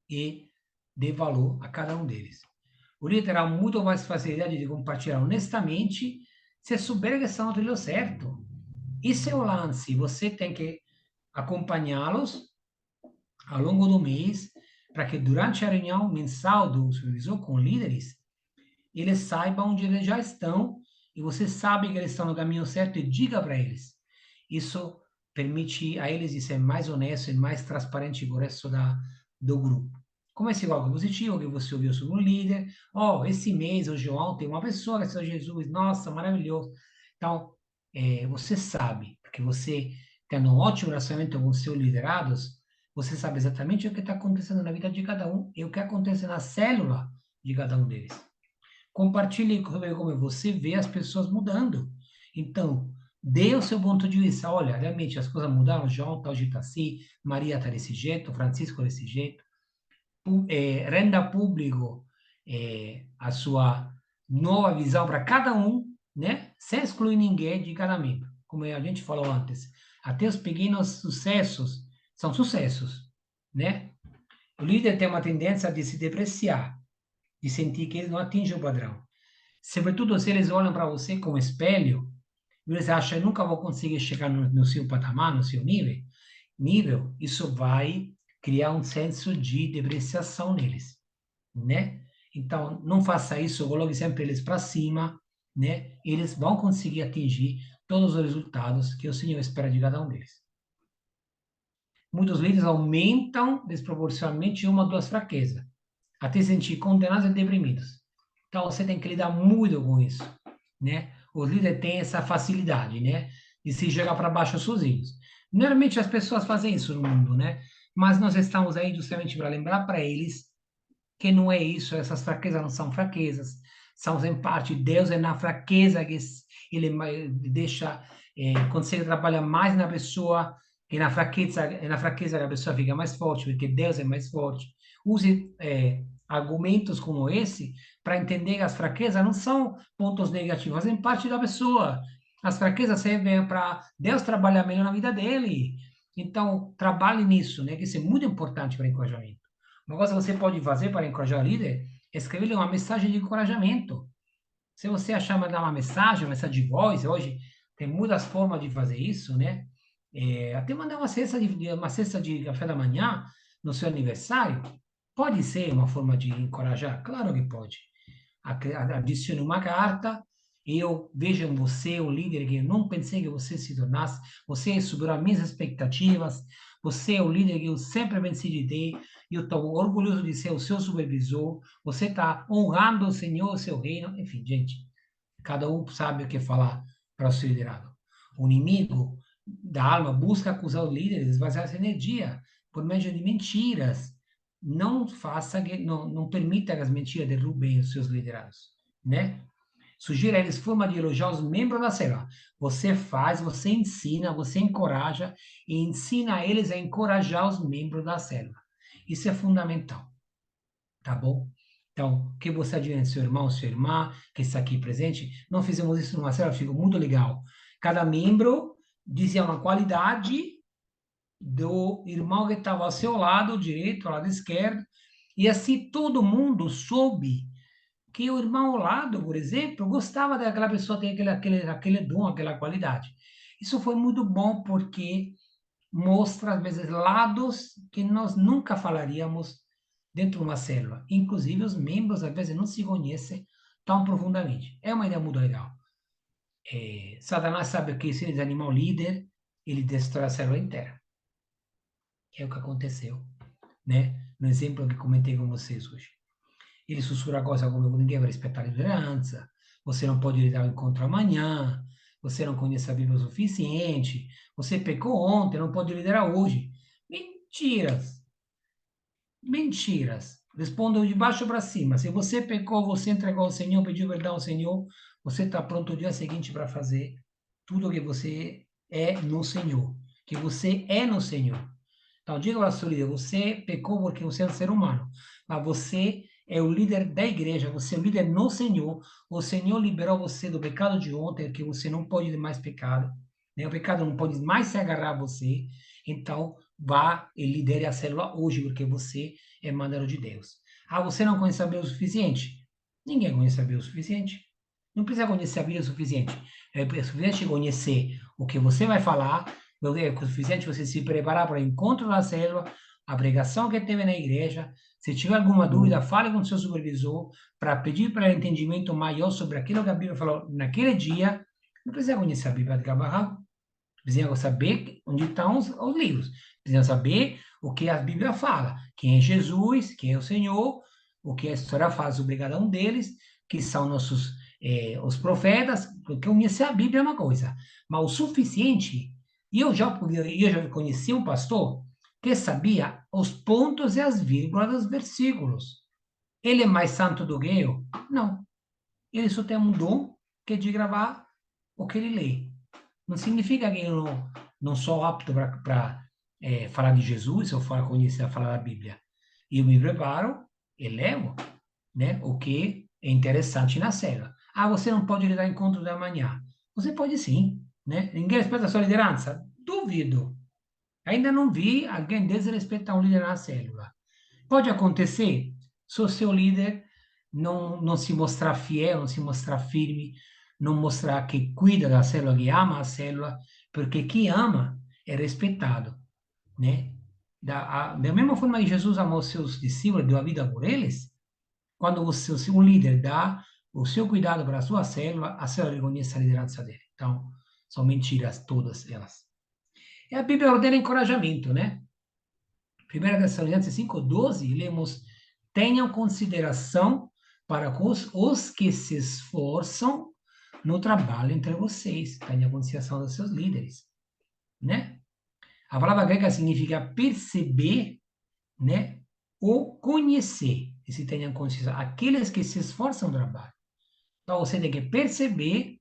e dê valor a cada um deles. O líder terá muito mais facilidade de compartilhar honestamente se souber que estão no trilho certo. Isso é o lance. Você tem que acompanhá-los ao longo do mês para que durante a reunião mensal do supervisor com líderes, eles saibam onde eles já estão e você sabe que eles estão no caminho certo e diga para eles. Isso permite a eles de ser mais honesto e mais transparente com o resto do grupo. Comece com algo positivo que você ouviu sobre um líder. Ó, esse mês, o João, tem uma pessoa que é Jesus. Nossa, maravilhoso. Então, você sabe, porque você tendo um ótimo relacionamento com os seus liderados, você sabe exatamente o que está acontecendo na vida de cada um e o que acontece na célula de cada um deles. Compartilhe como você vê as pessoas mudando. Então, dê o seu ponto de vista. Olha, realmente as coisas mudaram. João está hoje assim, Maria está desse jeito, Francisco desse jeito. Renda público a sua nova visão para cada um, né? Sem excluir ninguém de cada membro. Como a gente falou antes, até os pequenos sucessos são sucessos, né? O líder tem uma tendência de se depreciar, de sentir que ele não atinge o padrão. Sobretudo se eles olham para você como espelho, eles acham que nunca vou conseguir chegar no seu patamar, no seu nível, isso vai criar um senso de depreciação neles, né? Então, não faça isso, coloque sempre eles para cima, né? Eles vão conseguir atingir todos os resultados que o Senhor espera de cada um deles. Muitos líderes aumentam desproporcionalmente uma ou duas fraquezas. a te sentir condenados e deprimidos. Então, você tem que lidar muito com isso, né? Os líderes têm essa facilidade, né? De se jogar para baixo sozinhos. Normalmente as pessoas fazem isso no mundo, né? Mas nós estamos aí justamente para lembrar para eles que não é isso, essas fraquezas não são fraquezas, são em parte Deus é na fraqueza que ele deixa, consegue trabalhar mais na pessoa, e na fraqueza que a pessoa fica mais forte, porque Deus é mais forte. Use argumentos como esse para entender que as fraquezas não são pontos negativos, fazem parte da pessoa. As fraquezas servem para Deus trabalhar melhor na vida dele. Então, trabalhe nisso, né? Que isso é muito importante para encorajamento. Uma coisa que você pode fazer para encorajar o líder é escrever uma mensagem de encorajamento. Se você achar mandar uma mensagem de voz, hoje tem muitas formas de fazer isso, né? Até mandar uma cesta de café da manhã no seu aniversário, pode ser uma forma de encorajar? Claro que pode. Adicione uma carta, eu vejo em você o líder que eu não pensei que você se tornasse, você superou as minhas expectativas, você é o líder que eu sempre pensei de ter, e eu estou orgulhoso de ser o seu supervisor, você está honrando o Senhor, o seu reino, enfim, gente, cada um sabe o que falar para o seu liderado. O inimigo da alma busca acusar os líderes, esvaziar essa energia por meio de mentiras. Não faça, não permita que as mentiras derrubem os seus liderados, né? Sugira a eles forma de elogiar os membros da célula. Você faz, você ensina, você encoraja e ensina eles a encorajar os membros da célula. Isso é fundamental, tá bom? Então, o que você advém, seu irmão, sua irmã, que está aqui presente, não fizemos isso numa célula, ficou muito legal. Cada membro dizia uma qualidade do irmão que estava ao seu lado direito, ao lado esquerdo, e assim todo mundo soube que o irmão ao lado, por exemplo, gostava daquela pessoa, tem aquele dom, aquela qualidade. Isso foi muito bom porque mostra, às vezes, lados que nós nunca falaríamos dentro de uma célula. Inclusive, os membros, às vezes, não se conhecem tão profundamente. É uma ideia muito legal. Satanás sabe que se ele desanimar o líder, ele destrói a célula inteira. É o que aconteceu, né? No exemplo que comentei com vocês hoje. Ele sussurra coisa como ninguém vai respeitar a liderança, você não pode lidar ao encontro amanhã, você não conhece a Bíblia o suficiente, você pecou ontem, não pode liderar hoje. Mentiras, mentiras. Respondam de baixo para cima. Se você pecou, você entregou ao Senhor, pediu perdão ao Senhor, você está pronto o dia seguinte para fazer tudo o que você é no Senhor. Que você é no Senhor. Então, diga para a sua líder, você pecou porque você é um ser humano, mas você é o líder da igreja, você é o líder no Senhor. O Senhor liberou você do pecado de ontem, que você não pode ter mais pecado, né? O pecado não pode mais se agarrar a você. Então, vá e lidere a célula hoje, porque você é mandado de Deus. Ah, você não conhece a Bíblia o suficiente? Ninguém conhece a Bíblia o suficiente. Não precisa conhecer a Bíblia o suficiente. É suficiente conhecer o que você vai falar, é o suficiente você se preparar para o encontro da célula, a pregação que teve na igreja. Se tiver alguma dúvida, fale com o seu supervisor para pedir para entendimento maior sobre aquilo que a Bíblia falou naquele dia. Não precisa conhecer a Bíblia de cabo a rabo. Precisa saber onde estão os livros. Precisa saber o que a Bíblia fala. Quem é Jesus, quem é o Senhor, o que a história fala sobre cada um deles, que são os profetas. Porque conhecer a Bíblia é uma coisa, mas o suficiente. E eu já conheci um pastor que sabia os pontos e as vírgulas dos versículos. Ele é mais santo do que eu? Não. Ele só tem um dom que é de gravar o que ele lê. Não significa que eu não sou apto para falar de Jesus ou conhecer, falar da Bíblia. Eu me preparo e levo, né, o que é interessante na célula. Ah, você não pode lidar encontro da manhã. Você pode sim, né? Ninguém respeita a sua liderança? Duvido. Ainda não vi alguém desrespeitar um líder na célula. Pode acontecer se o seu líder não se mostrar fiel, não se mostrar firme, não mostrar que cuida da célula, que ama a célula, porque quem ama é respeitado, né? Da mesma forma que Jesus amou os seus discípulos, deu a vida por eles, quando um líder dá o seu cuidado para a célula reconhece a liderança dele. Então, são mentiras todas elas. E a Bíblia ordena encorajamento, né? 1 Tessalonicenses 5:12, lemos tenham consideração para os que se esforçam no trabalho entre vocês. Tenha consideração dos seus líderes, né? A palavra grega significa perceber, né? Ou conhecer. E se tenham consciência, aqueles que se esforçam no trabalho. Então, você tem que perceber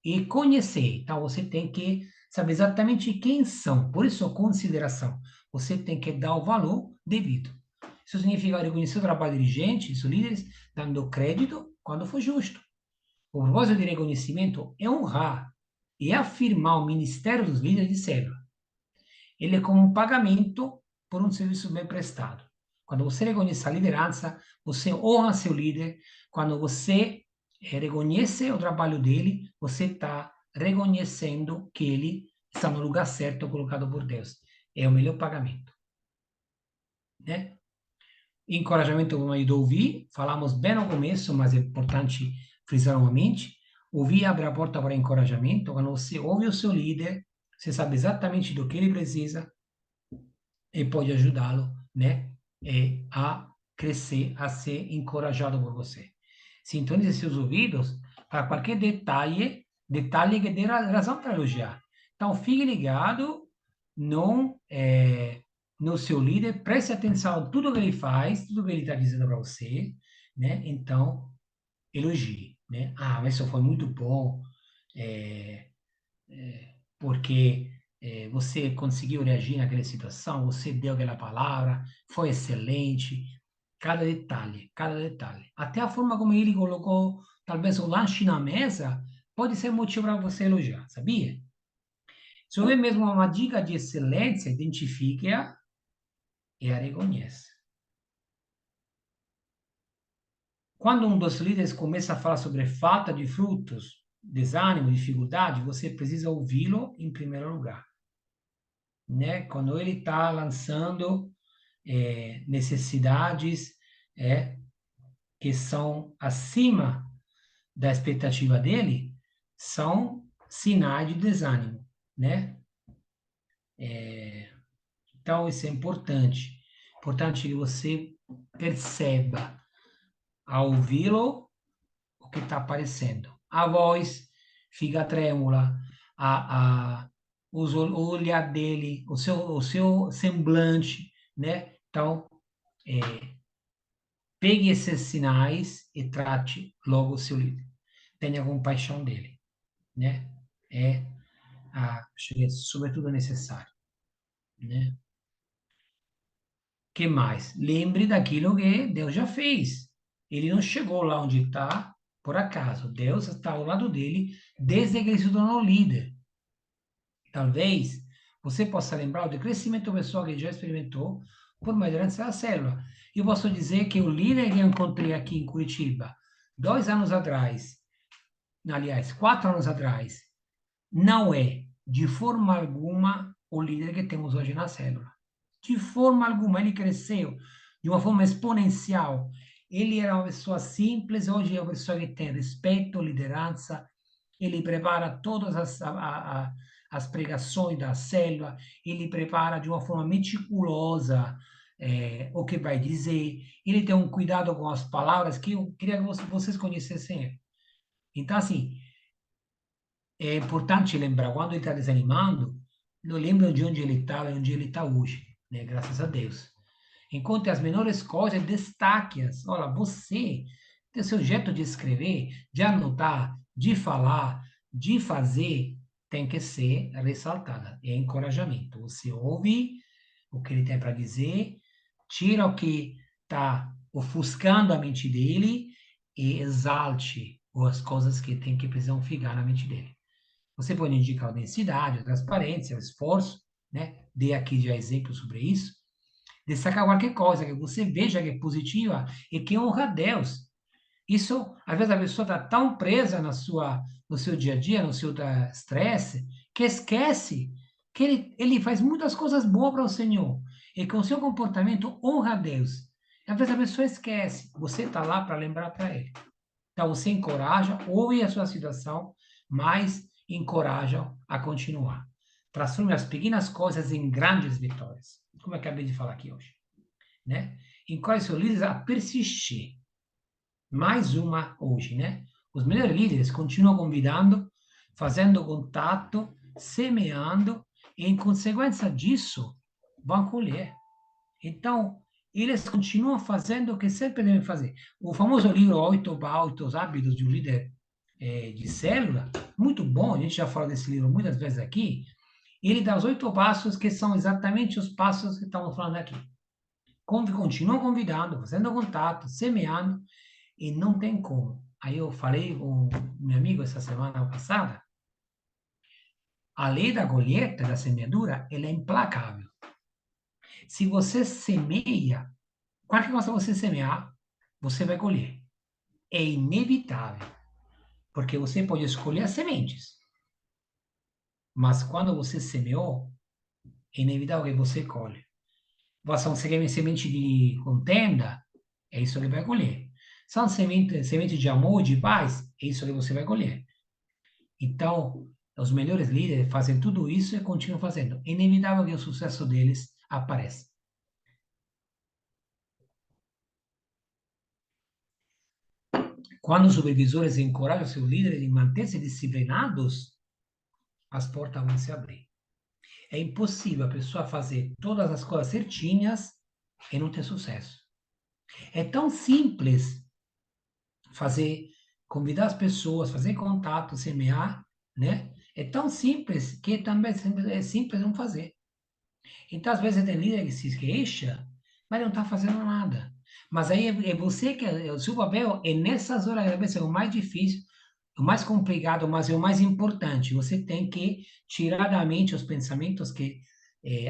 e conhecer. Então, você tem que saber exatamente quem são. Por isso, consideração. Você tem que dar o valor devido. Isso significa reconhecer o trabalho de dirigentes, dos líderes, dando crédito quando for justo. O propósito de reconhecimento é honrar e afirmar o ministério dos líderes de célula. Ele é como um pagamento por um serviço bem prestado. Quando você reconhece a liderança, você honra seu líder. Quando você reconhece o trabalho dele, você está reconhecendo que ele está no lugar certo, colocado por Deus. É o melhor pagamento, né? Encorajamento, como eu ouvi, falamos bem no começo, mas é importante frisar novamente. Ouvir abre a porta para encorajamento. Quando você ouve o seu líder, você sabe exatamente do que ele precisa e pode ajudá-lo, né, a crescer, a ser encorajado por você. Sintonize seus ouvidos para qualquer detalhe que dê razão para elogiar. Então, fique ligado no seu líder, preste atenção a tudo que ele faz, tudo que ele está dizendo para você, né? Então, elogie, né? Ah, mas isso foi muito bom, é, porque você conseguiu reagir naquela situação, você deu aquela palavra, foi excelente. Cada detalhe. Até a forma como ele colocou, talvez, o lanche na mesa, pode ser motivo para você elogiar, sabia? Se houver mesmo uma dica de excelência, identifique-a e a reconheça. Quando um dos líderes começa a falar sobre falta de frutos, desânimo, dificuldade, você precisa ouvi-lo em primeiro lugar, né? Quando ele está lançando necessidades que são acima da expectativa dele, são sinais de desânimo, né? Então, isso é importante. Importante que você perceba, ao ouvi-lo, o que está aparecendo. A voz fica trêmula, o olhar dele, o seu semblante, né? Então, pegue esses sinais e trate logo o seu líder. Tenha compaixão dele, né? Acho que é sobretudo necessário, né? Que mais? Lembre daquilo que Deus já fez. Ele não chegou lá onde está por acaso. Deus está ao lado dele desde que ele se tornou líder. Talvez você possa lembrar do crescimento pessoal que ele já experimentou por uma liderança da célula. Eu posso dizer que o líder que eu encontrei aqui em Curitiba, 2 anos atrás, aliás, 4 anos atrás, não é, de forma alguma, o líder que temos hoje na célula. De forma alguma, ele cresceu de uma forma exponencial. Ele era uma pessoa simples, hoje é uma pessoa que tem respeito, liderança, ele prepara todas as pregações da célula, ele prepara de uma forma meticulosa o que vai dizer, ele tem um cuidado com as palavras que eu queria que vocês conhecessem ele. Então, assim, é importante lembrar, quando ele está desanimando, não lembra de onde ele estava e onde ele está hoje, né? Graças a Deus. Encontre as menores coisas, destaque-as. Olha, você tem seu jeito de escrever, de anotar, de falar, de fazer, tem que ser ressaltada. É encorajamento. Você ouve o que ele tem para dizer, tira o que está ofuscando a mente dele e exalte as coisas que tem que precisam ficar na mente dele. Você pode indicar a densidade, a transparência, o esforço, né? Dei aqui já exemplo sobre isso. Destacar qualquer coisa que você veja que é positiva e que honra a Deus. Isso, às vezes, a pessoa está tão presa no seu dia a dia, no seu estresse, que esquece que ele faz muitas coisas boas para o Senhor e com o seu comportamento honra a Deus. E, às vezes a pessoa esquece, você está lá para lembrar para ele. Então, você encoraja, ouve a sua situação, mas encoraja a continuar. Transforme as pequenas coisas em grandes vitórias, como eu acabei de falar aqui hoje, né? encoraja seus líderes a persistir. Mais uma hoje, né? Os melhores líderes continuam convidando, fazendo contato, semeando, e em consequência disso, vão colher. Então, eles continuam fazendo o que sempre devem fazer. O famoso livro Oito Hábitos de um Líder de Célula, muito bom, a gente já falou desse livro muitas vezes aqui, ele dá os 8 passos que são exatamente os passos que estamos falando aqui. Continuam convidando, fazendo contato, semeando, e não tem como. Aí eu falei com meu amigo essa semana passada, a lei da colheita, da semeadura, ela é implacável. Se você semeia, qualquer coisa você semear, você vai colher. É inevitável, porque você pode escolher as sementes. Mas quando você semeou, é inevitável que você colhe. Você quer semente de contenda, é isso que vai colher. São sementes de amor, de paz, é isso que você vai colher. Então, os melhores líderes fazem tudo isso e continuam fazendo. É inevitável que o sucesso deles apareça. Quando os supervisores encorajam seus líderes a manter-se disciplinados, as portas vão se abrir. É impossível a pessoa fazer todas as coisas certinhas e não ter sucesso. É tão simples fazer, convidar as pessoas, fazer contato, semear, né? É tão simples que também é simples não fazer. Então, às vezes, tem líder que se queixa, mas não está fazendo nada. Mas aí é você que, o seu papel é nessas horas, que talvez é o mais difícil, o mais complicado, mas é o mais importante. Você tem que tirar da mente os pensamentos que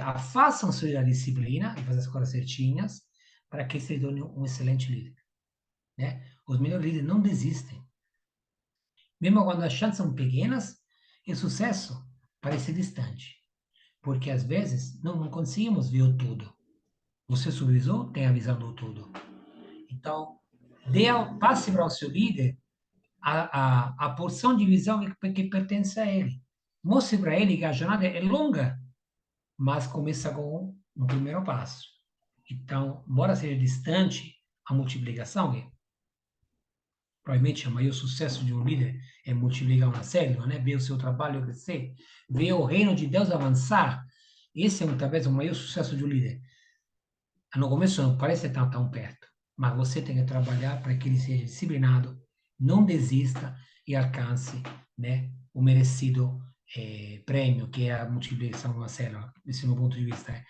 afastam você da disciplina e fazer as coisas certinhas, para que se torne um excelente líder, né? Os melhores líderes não desistem. Mesmo quando as chances são pequenas, o sucesso parece distante. Porque às vezes não conseguimos ver o todo. Você supervisor tem a visão do todo. Então, passe para o seu líder a porção de visão que pertence a ele. Mostre para ele que a jornada é longa, mas começa com um primeiro passo. Então, embora seja distante a multiplicação, que provavelmente o maior sucesso de um líder é multiplicar uma célula, né? Ver o seu trabalho crescer, ver o reino de Deus avançar. Esse é talvez o maior sucesso de um líder. No começo não parece estar tão perto, mas você tem que trabalhar para que ele seja disciplinado, não desista e alcance, né, o merecido prêmio, que é a multiplicação de uma célula, desse meu ponto de vista.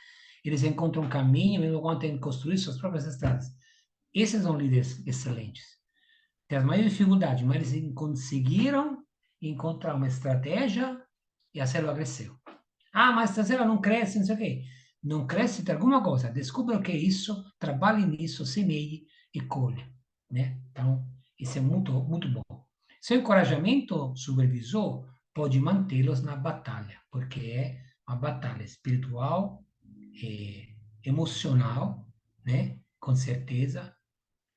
Eles encontram um caminho, mesmo quando têm que construir suas próprias estradas. Esses são líderes excelentes. Tem as maiores dificuldades, mas eles conseguiram encontrar uma estratégia e a célula cresceu. Ah, mas essa célula não cresce, não sei o quê. Não cresce de alguma coisa. Descubra o que é isso, trabalhe nisso, semeie e colhe, né? Então, isso é muito, muito bom. Seu encorajamento supervisor pode mantê-los na batalha, porque é uma batalha espiritual, emocional, né? Com certeza.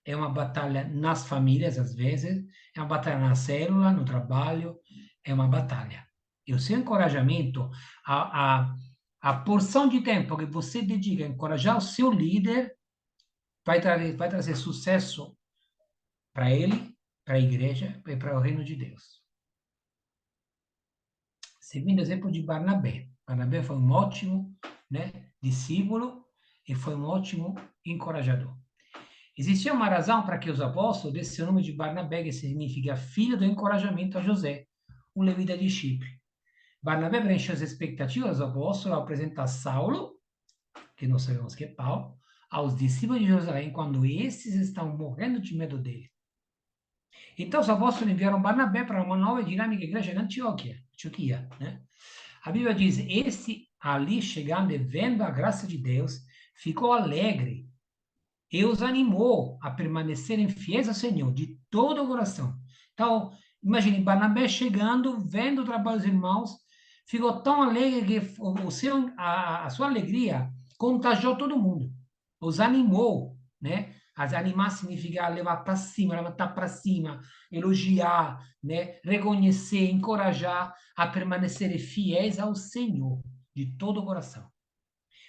É uma batalha nas famílias, às vezes. É uma batalha na célula, no trabalho. É uma batalha. E o seu encorajamento, a, a, a porção de tempo que você dedica a encorajar o seu líder, vai trazer sucesso para ele, para a igreja e para o reino de Deus. Seguindo o exemplo de Barnabé. Barnabé foi um ótimo, né, discípulo e foi um ótimo encorajador. Existia uma razão para que os apóstolos desse o nome de Barnabé, que significa filho do encorajamento a José, o levita de Chipre. Barnabé preencheu as expectativas do apóstolo ao apresentar Saulo, que nós sabemos que é Paulo, aos discípulos de Jerusalém, quando esses estavam morrendo de medo dele. Então, os apóstolos enviaram Barnabé para uma nova e dinâmica igreja em Antioquia, né? A Bíblia diz: esse ali chegando e vendo a graça de Deus, ficou alegre e os animou a permanecerem fiéis ao Senhor de todo o coração. Então, imagine Barnabé chegando, vendo o trabalho dos irmãos, ficou tão alegre que a sua alegria contagiou todo mundo, os animou, né? As animar significa levar para cima, levantar para cima, elogiar, né? Reconhecer, encorajar a permanecerem fiéis ao Senhor de todo o coração.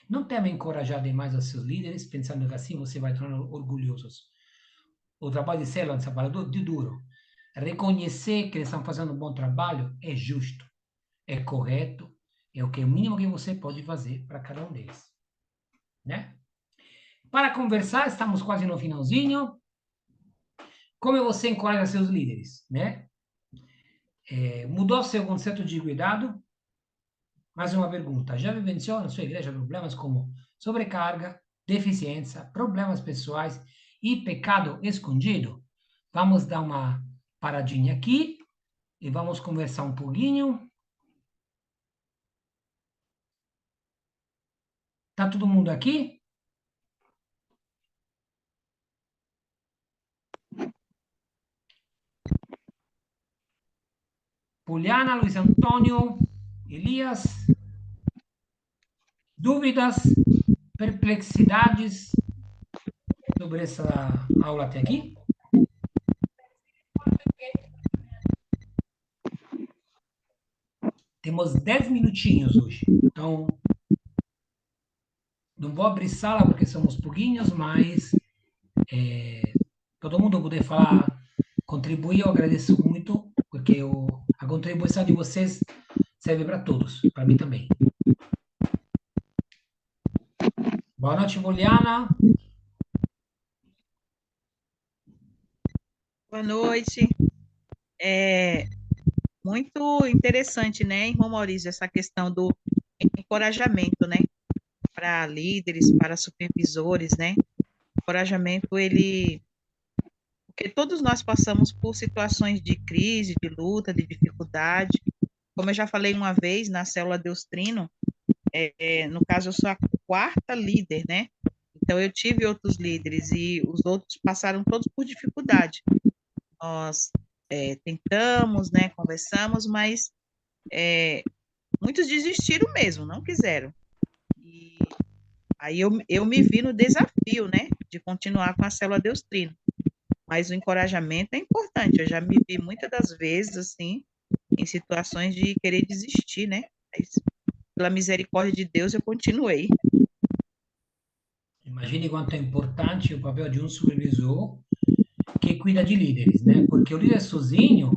Não teme encorajar demais os seus líderes, pensando que assim você vai tornar orgulhosos. O trabalho de célula é um trabalho de duro. Reconhecer que eles estão fazendo um bom trabalho é justo, é correto, é o mínimo que você pode fazer para cada um deles, né? Para conversar, estamos quase no finalzinho. Como você encoraja seus líderes, né? Mudou seu conceito de cuidado? Mais uma pergunta. Já vivenciou na sua igreja problemas como sobrecarga, deficiência, problemas pessoais e pecado escondido? Vamos dar uma paradinha aqui e vamos conversar um pouquinho. Tá todo mundo aqui? Poliana, Luiz Antônio, Elias, dúvidas, perplexidades sobre essa aula até aqui? Temos 10 minutinhos hoje, então não vou abrir sala porque somos pouquinhos, mas todo mundo poder falar, contribuir, eu agradeço muito, porque a contribuição de vocês serve para todos, para mim também. Boa noite, Juliana. Boa noite. É muito interessante, né, irmão Maurício, essa questão do encorajamento, né, para líderes, para supervisores, né? Encorajamento, porque todos nós passamos por situações de crise, de luta, de dificuldade. Como eu já falei uma vez na célula Deus Trino, no caso eu sou a quarta líder, né? Então eu tive outros líderes e os outros passaram todos por dificuldade. Nós tentamos, né, conversamos, mas é, muitos desistiram mesmo, não quiseram. E aí eu me vi no desafio, né, de continuar com a célula Deus Trino. Mas o encorajamento é importante. Eu já me vi muitas das vezes, assim, em situações de querer desistir, né? Mas, pela misericórdia de Deus, eu continuei. Imagine quanto é importante o papel de um supervisor que cuida de líderes, né? Porque o líder sozinho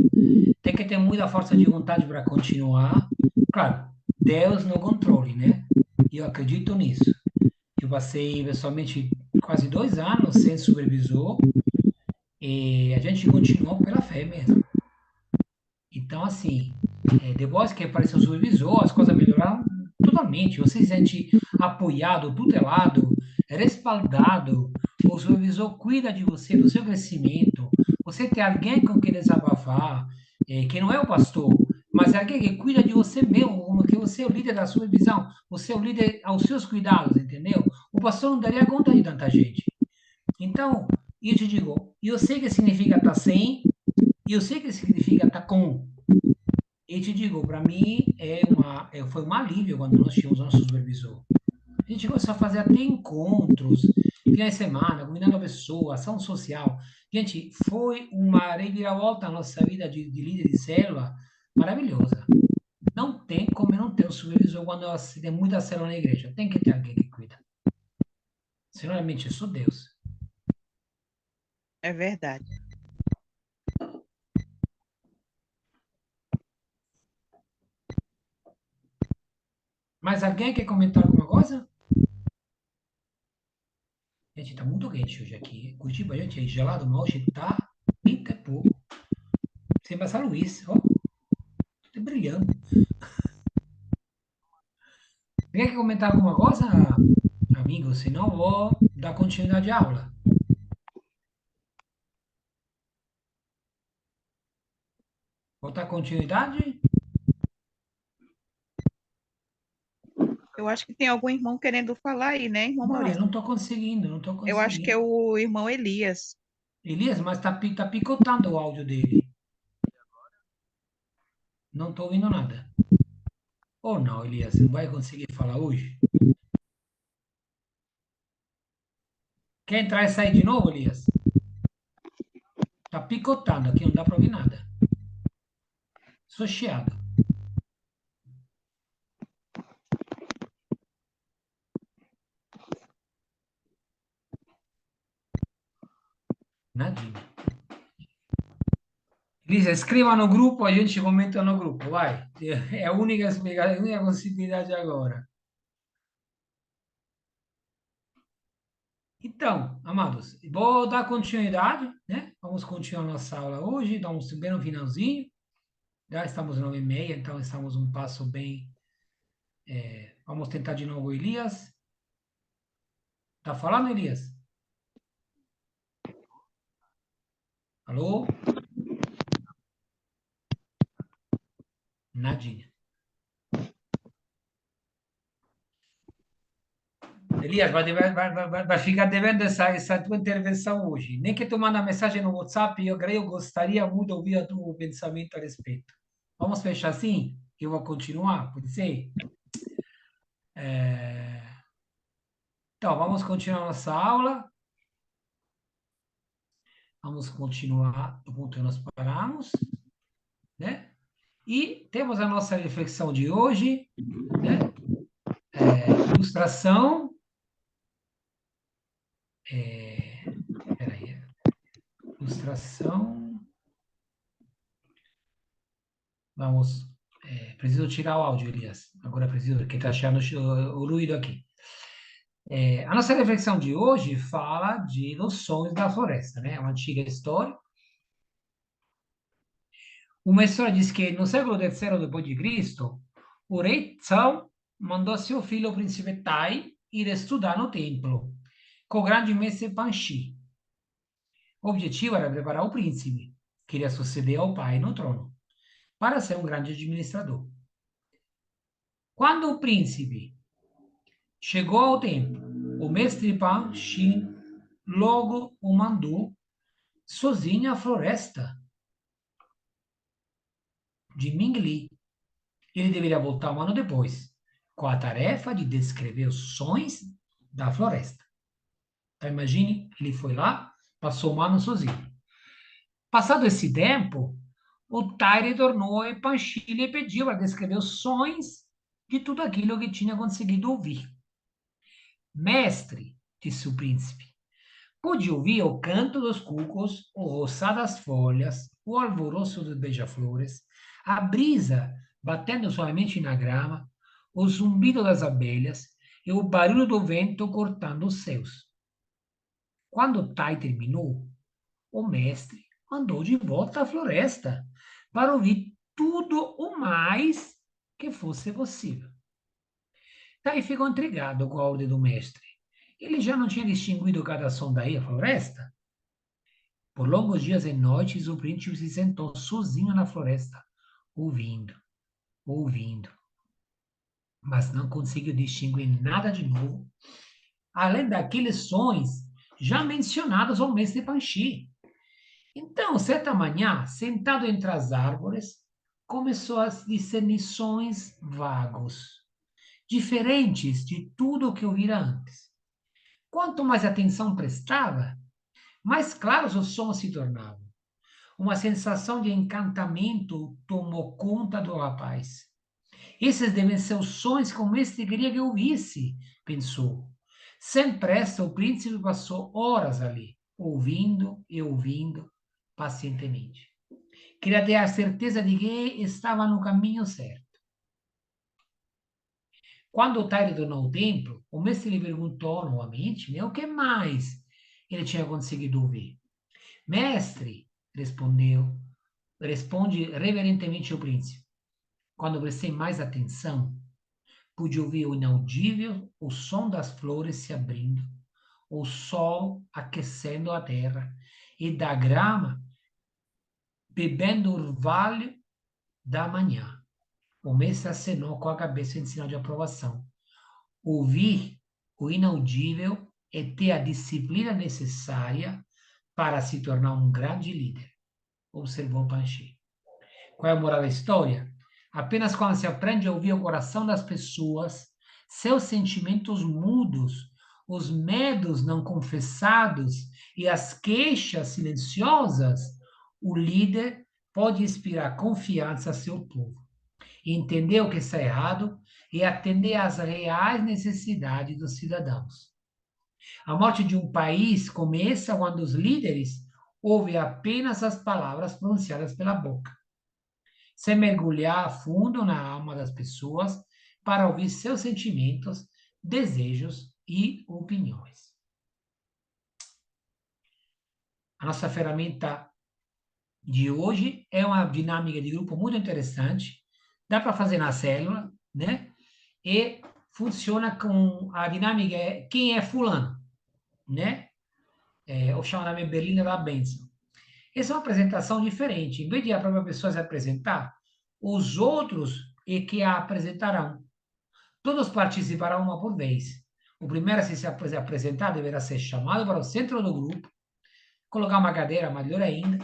tem que ter muita força de vontade para continuar. Claro, Deus no controle, né? E eu acredito nisso. Eu passei pessoalmente quase 2 anos sem supervisor e a gente continuou pela fé mesmo. Então, assim, depois que apareceu o supervisor, as coisas melhoraram totalmente. Você se sente apoiado, tutelado, respaldado. O supervisor cuida de você, do seu crescimento. Você tem alguém com quem desabafar, que não é o pastor, mas é alguém que cuida de você mesmo, como que você é o líder da supervisão, você é o líder aos seus cuidados, entendeu? O pastor não daria conta de tanta gente. Então, eu te digo, eu sei que significa estar sem, e eu sei que significa estar com. E te digo, para mim foi um alívio quando nós tínhamos nosso supervisor. A gente começou a fazer até encontros, finais de semana, convidando a pessoa, ação social. Gente, foi uma reviravolta na nossa vida de líder de célula maravilhosa. Não tem como não ter um supervisor quando se tem muita célula na igreja. Tem que ter alguém que cuida. Senão, realmente, é só Deus. É verdade. Mas alguém quer comentar alguma coisa? Gente, tá muito quente hoje aqui. Curitiba, gente, é gelado, mas hoje tá 30 e pouco. Sem passar Luiz, ó, tá brilhando. Quer comentar alguma coisa, amigo? Senão vou dar continuidade à aula. Vou dar continuidade? Eu acho que tem algum irmão querendo falar aí, né, irmão Não, eu Maurício? não tô conseguindo, não tô Eu acho que é conseguindo. o irmão Elias. Elias, mas tá picotando o áudio dele. Não tô ouvindo nada. Ou não, Elias, não vai conseguir falar hoje? Quer entrar e sair de novo, Elias? Tá picotando aqui, não dá pra ouvir nada. Sou chiado. Nadinha. Lisa, escreva no grupo, a gente comenta no grupo, vai. É a única explicação, a única possibilidade agora. Então, amados, vou dar continuidade, né? Vamos continuar nossa aula hoje, estamos bem no finalzinho. Já estamos 9h30, então estamos um passo bem. Vamos tentar de novo, Elias. Tá falando, Elias? Alô? Nadinha. Elias, vai ficar devendo essa tua intervenção hoje. Nem que tu manda mensagem no WhatsApp, eu gostaria muito de ouvir o teu pensamento a respeito. Vamos fechar assim? Eu vou continuar, pode ser? É, Então, vamos continuar nossa aula. Vamos continuar do ponto que nós paramos, né? E temos a nossa reflexão de hoje, né? Ilustração. Peraí. Ilustração. Vamos. Preciso tirar o áudio, Elias. Agora preciso, porque está achando o ruído aqui. A nossa reflexão de hoje fala dos sonhos da floresta, né? É uma antiga história. Uma história diz que no século III depois de Cristo, o rei Tsao mandou seu filho, o príncipe Tai, ir estudar no templo, com o grande mestre Panchi. O objetivo era preparar o príncipe, que iria suceder ao pai no trono, para ser um grande administrador. Quando o príncipe chegou ao templo, o mestre Panchi logo o mandou sozinho à floresta de Mingli. Ele deveria voltar um ano depois, com a tarefa de descrever os sons da floresta. Então, imagine, ele foi lá, passou um ano sozinho. Passado esse tempo, o Tai retornou e Panchi lhe pediu para descrever os sons de tudo aquilo que tinha conseguido ouvir. Mestre, disse o príncipe, pude ouvir o canto dos cucos, o roçar das folhas, o alvoroço dos beija-flores, a brisa batendo suavemente na grama, o zumbido das abelhas e o barulho do vento cortando os céus. Quando Tai terminou, o mestre mandou de volta à floresta para ouvir tudo o mais que fosse possível. Tai ficou intrigado com a ordem do mestre. Ele já não tinha distinguido cada som daí a floresta? Por longos dias e noites, o príncipe se sentou sozinho na floresta, ouvindo, ouvindo, mas não conseguiu distinguir nada de novo, além daqueles sons já mencionados ao mestre Panchi. Então, certa manhã, sentado entre as árvores, começou a discernir sons vagos, diferentes de tudo o que ouvira antes. Quanto mais atenção prestava, mais claros os sons se tornavam. Uma sensação de encantamento tomou conta do rapaz. Esses devem ser os sons que o mestre queria que eu ouvisse, pensou. Sem pressa, o príncipe passou horas ali, ouvindo e ouvindo pacientemente. Queria ter a certeza de que estava no caminho certo. Quando o Tai retornou ao templo, o mestre lhe perguntou novamente, né, o que mais ele tinha conseguido ouvir. Mestre, responde reverentemente o príncipe. Quando prestei mais atenção, pude ouvir o inaudível, o som das flores se abrindo, o sol aquecendo a terra e da grama bebendo o orvalho da manhã. O mestre acenou com a cabeça em sinal de aprovação. Ouvir o inaudível é ter a disciplina necessária para se tornar um grande líder, observou Panchi. Qual é a moral da história? Apenas quando se aprende a ouvir o coração das pessoas, seus sentimentos mudos, os medos não confessados e as queixas silenciosas, o líder pode inspirar confiança a seu povo, entender o que está errado e atender às reais necessidades dos cidadãos. A morte de um país começa quando os líderes ouve apenas as palavras pronunciadas pela boca, sem mergulhar a fundo na alma das pessoas para ouvir seus sentimentos, desejos e opiniões. A nossa ferramenta de hoje é uma dinâmica de grupo muito interessante, dá para fazer na célula, né? E funciona com a dinâmica é quem é fulano, né? Ou chama também Berlina da Benção. Essa é uma apresentação diferente. Em vez de a própria pessoa se apresentar, os outros é que a apresentarão. Todos participarão uma por vez. O primeiro a se apresentar deverá ser chamado para o centro do grupo, colocar uma cadeira, melhor ainda.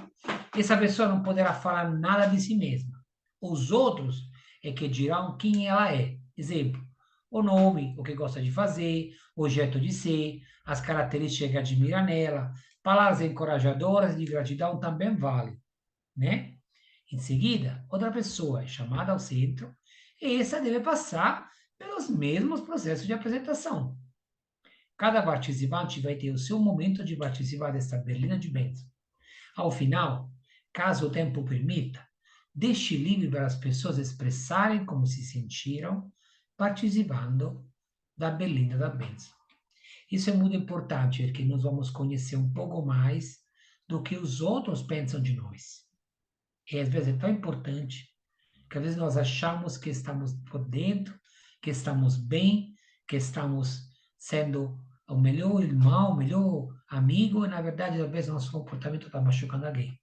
Essa pessoa não poderá falar nada de si mesma. Os outros é que dirão quem ela é. Exemplo, o nome, o que gosta de fazer, o jeito de ser, as características que admira nela, palavras encorajadoras de gratidão também vale, né? Em seguida, outra pessoa é chamada ao centro e essa deve passar pelos mesmos processos de apresentação. Cada participante vai ter o seu momento de participar desta berlina de bênção. Ao final, caso o tempo permita, deixe livre para as pessoas expressarem como se sentiram participando da berlina da bênção. Isso é muito importante, porque nós vamos conhecer um pouco mais do que os outros pensam de nós. E às vezes é tão importante que às vezes nós achamos que estamos por dentro, que estamos bem, que estamos sendo o melhor irmão, o melhor amigo, e na verdade, às vezes, nosso comportamento está machucando alguém.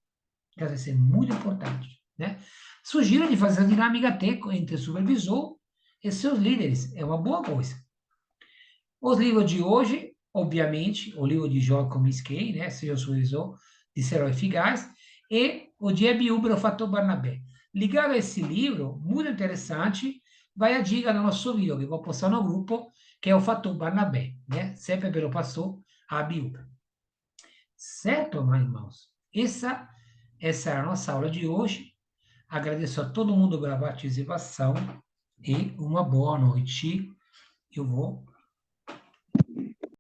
Então, isso é muito importante, né? Sugiro de fazer a dinâmica até entre o supervisor e seus líderes. É uma boa coisa. Os livros de hoje, obviamente, o livro de João Comiskey, né? Seja o supervisor de Ser Eficaz, e o de Ebiúber, o Fator Barnabé. Ligado a esse livro, muito interessante, vai a dica do nosso vídeo, que vou postar no grupo, que é o Fator Barnabé, né? Sempre pelo pastor Abiúber. Certo, meus irmãos? Essa é a nossa aula de hoje. Agradeço a todo mundo pela participação e uma boa noite. Eu vou